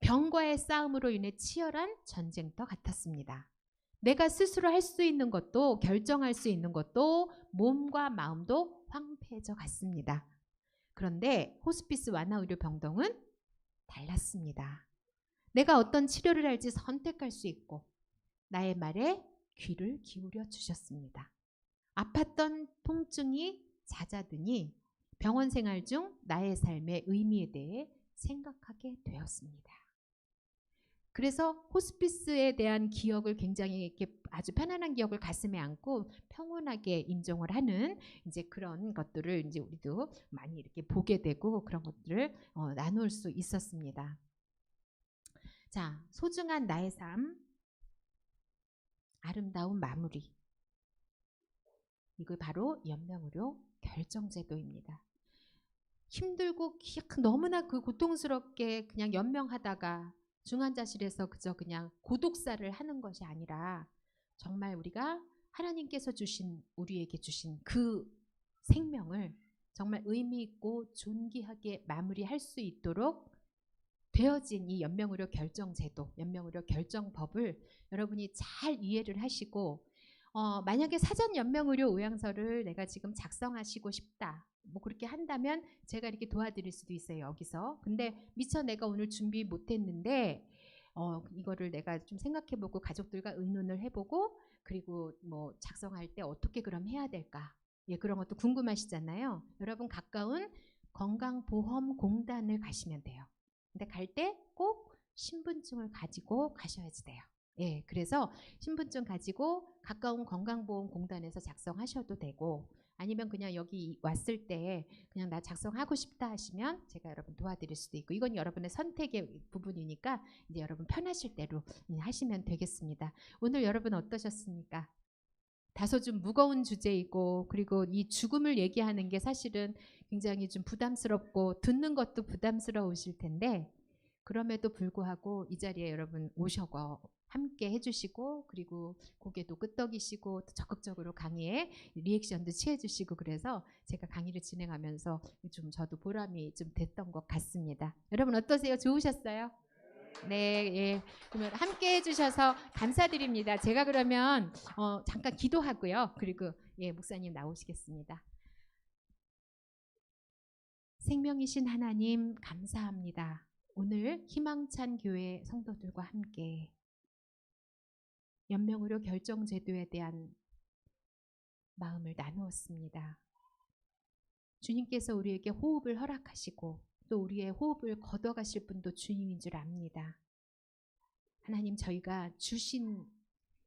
병과의 싸움으로 인해 치열한 전쟁터 같았습니다. 내가 스스로 할 수 있는 것도 결정할 수 있는 것도 몸과 마음도 황폐해져 갔습니다. 그런데 호스피스 완화 의료 병동은 달랐습니다. 내가 어떤 치료를 할지 선택할 수 있고 나의 말에 귀를 기울여 주셨습니다. 아팠던 통증이 잦아드니 병원 생활 중 나의 삶의 의미에 대해 생각하게 되었습니다. 그래서 호스피스에 대한 기억을 굉장히 이렇게 아주 편안한 기억을 가슴에 안고 평온하게 인정을 하는 이제 그런 것들을 이제 우리도 많이 이렇게 보게 되고 그런 것들을 나눌 수 있었습니다. 자, 소중한 나의 삶, 아름다운 마무리. 이거 바로 연명의료 결정제도입니다. 힘들고 너무나 그 고통스럽게 그냥 연명하다가 중환자실에서 그저 그냥 고독사를 하는 것이 아니라 정말 우리가 하나님께서 주신 우리에게 주신 그 생명을 정말 의미 있고 존귀하게 마무리할 수 있도록 되어진 이 연명의료 결정제도, 연명의료 결정법을 여러분이 잘 이해를 하시고 만약에 사전 연명의료 의향서를 내가 지금 작성하시고 싶다. 뭐 그렇게 한다면 제가 이렇게 도와드릴 수도 있어요. 여기서. 근데 미처 내가 오늘 준비 못했는데 이거를 내가 좀 생각해보고 가족들과 의논을 해보고 그리고 뭐 작성할 때 어떻게 그럼 해야 될까? 예, 그런 것도 궁금하시잖아요. 여러분 가까운 건강보험공단을 가시면 돼요. 근데 갈 때 꼭 신분증을 가지고 가셔야지 돼요. 예, 그래서 신분증 가지고 가까운 건강보험공단에서 작성하셔도 되고 아니면 그냥 여기 왔을 때 그냥 나 작성하고 싶다 하시면 제가 여러분 도와드릴 수도 있고 이건 여러분의 선택의 부분이니까 이제 여러분 편하실 대로 하시면 되겠습니다. 오늘 여러분 어떠셨습니까? 다소 좀 무거운 주제이고 그리고 이 죽음을 얘기하는 게 사실은 굉장히 좀 부담스럽고 듣는 것도 부담스러우실 텐데 그럼에도 불구하고 이 자리에 여러분 오셔서 함께 해주시고 그리고 고개도 끄덕이시고 또 적극적으로 강의에 리액션도 취해주시고 그래서 제가 강의를 진행하면서 좀 저도 보람이 좀 됐던 것 같습니다. 여러분 어떠세요? 좋으셨어요? 네, 예. 그러면 함께 해주셔서 감사드립니다. 제가 그러면 잠깐 기도하고요. 그리고 예, 목사님 나오시겠습니다. 생명이신 하나님 감사합니다. 오늘 희망찬 교회 성도들과 함께 연명의료 결정제도에 대한 마음을 나누었습니다. 주님께서 우리에게 호흡을 허락하시고 또 우리의 호흡을 걷어가실 분도 주님인 줄 압니다. 하나님 저희가 주신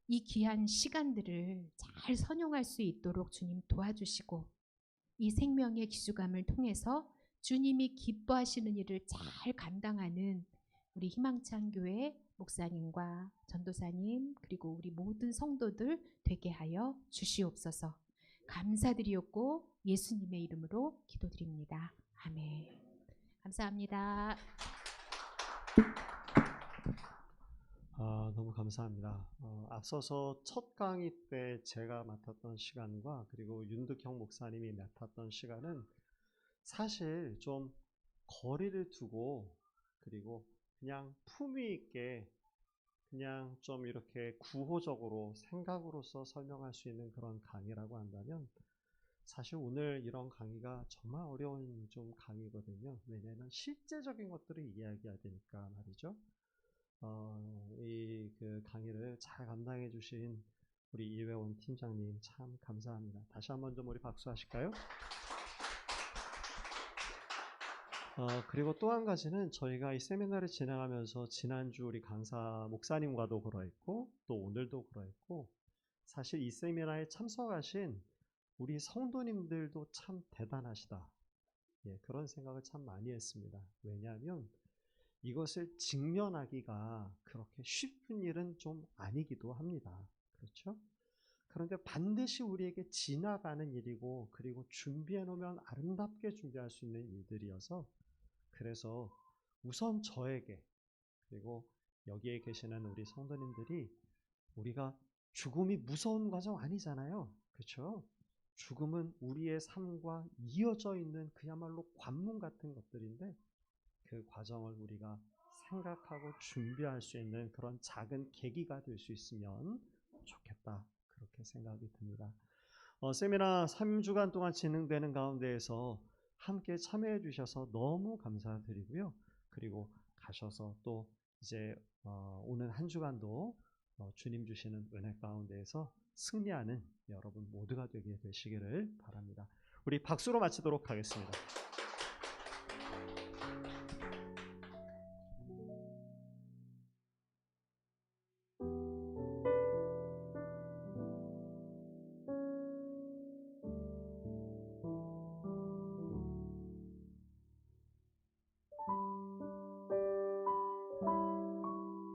이 귀한 시간들을 잘 선용할 수 있도록 주님 도와주시고 이 생명의 기주감을 통해서 주님이 기뻐하시는 일을 잘 감당하는 우리 희망찬 교회 목사님과 전도사님 그리고 우리 모든 성도들 되게 하여 주시옵소서. 감사드리옵고 예수님의 이름으로 기도드립니다. 아멘. 감사합니다. 너무 감사합니다. 앞서서 첫 강의 때 제가 맡았던 시간과 그리고 윤득형 목사님이 맡았던 시간은 사실 좀 거리를 두고 그리고 그냥 품위 있게 그냥 좀 이렇게 구호적으로 생각으로서 설명할 수 있는 그런 강의라고 한다면 사실 오늘 이런 강의가 정말 어려운 좀 강의거든요. 왜냐하면 실제적인 것들을 이야기해야 되니까 말이죠. 이 그 강의를 잘 감당해 주신 우리 이회원 팀장님 참 감사합니다. 다시 한번 좀 우리 박수하실까요? 그리고 또 한 가지는 저희가 이 세미나를 진행하면서 지난주 우리 강사 목사님과도 그러했고 또 오늘도 그러했고 사실 이 세미나에 참석하신 우리 성도님들도 참 대단하시다. 예, 그런 생각을 참 많이 했습니다. 왜냐하면 이것을 직면하기가 그렇게 쉽은 일은 좀 아니기도 합니다. 그렇죠? 그런데 반드시 우리에게 지나가는 일이고 그리고 준비해 놓으면 아름답게 준비할 수 있는 일들이어서 그래서 우선 저에게 그리고 여기에 계시는 우리 성도님들이 우리가 죽음이 무서운 과정 아니잖아요. 그렇죠? 죽음은 우리의 삶과 이어져 있는 그야말로 관문 같은 것들인데 그 과정을 우리가 생각하고 준비할 수 있는 그런 작은 계기가 될 수 있으면 좋겠다. 그렇게 생각이 듭니다. 세미나 3주간 동안 진행되는 가운데에서 함께 참여해 주셔서 너무 감사드리고요. 그리고 가셔서 또 이제 오는 한 주간도 주님 주시는 은혜 가운데에서 승리하는 여러분 모두가 되게 되시기를 바랍니다. 우리 박수로 마치도록 하겠습니다.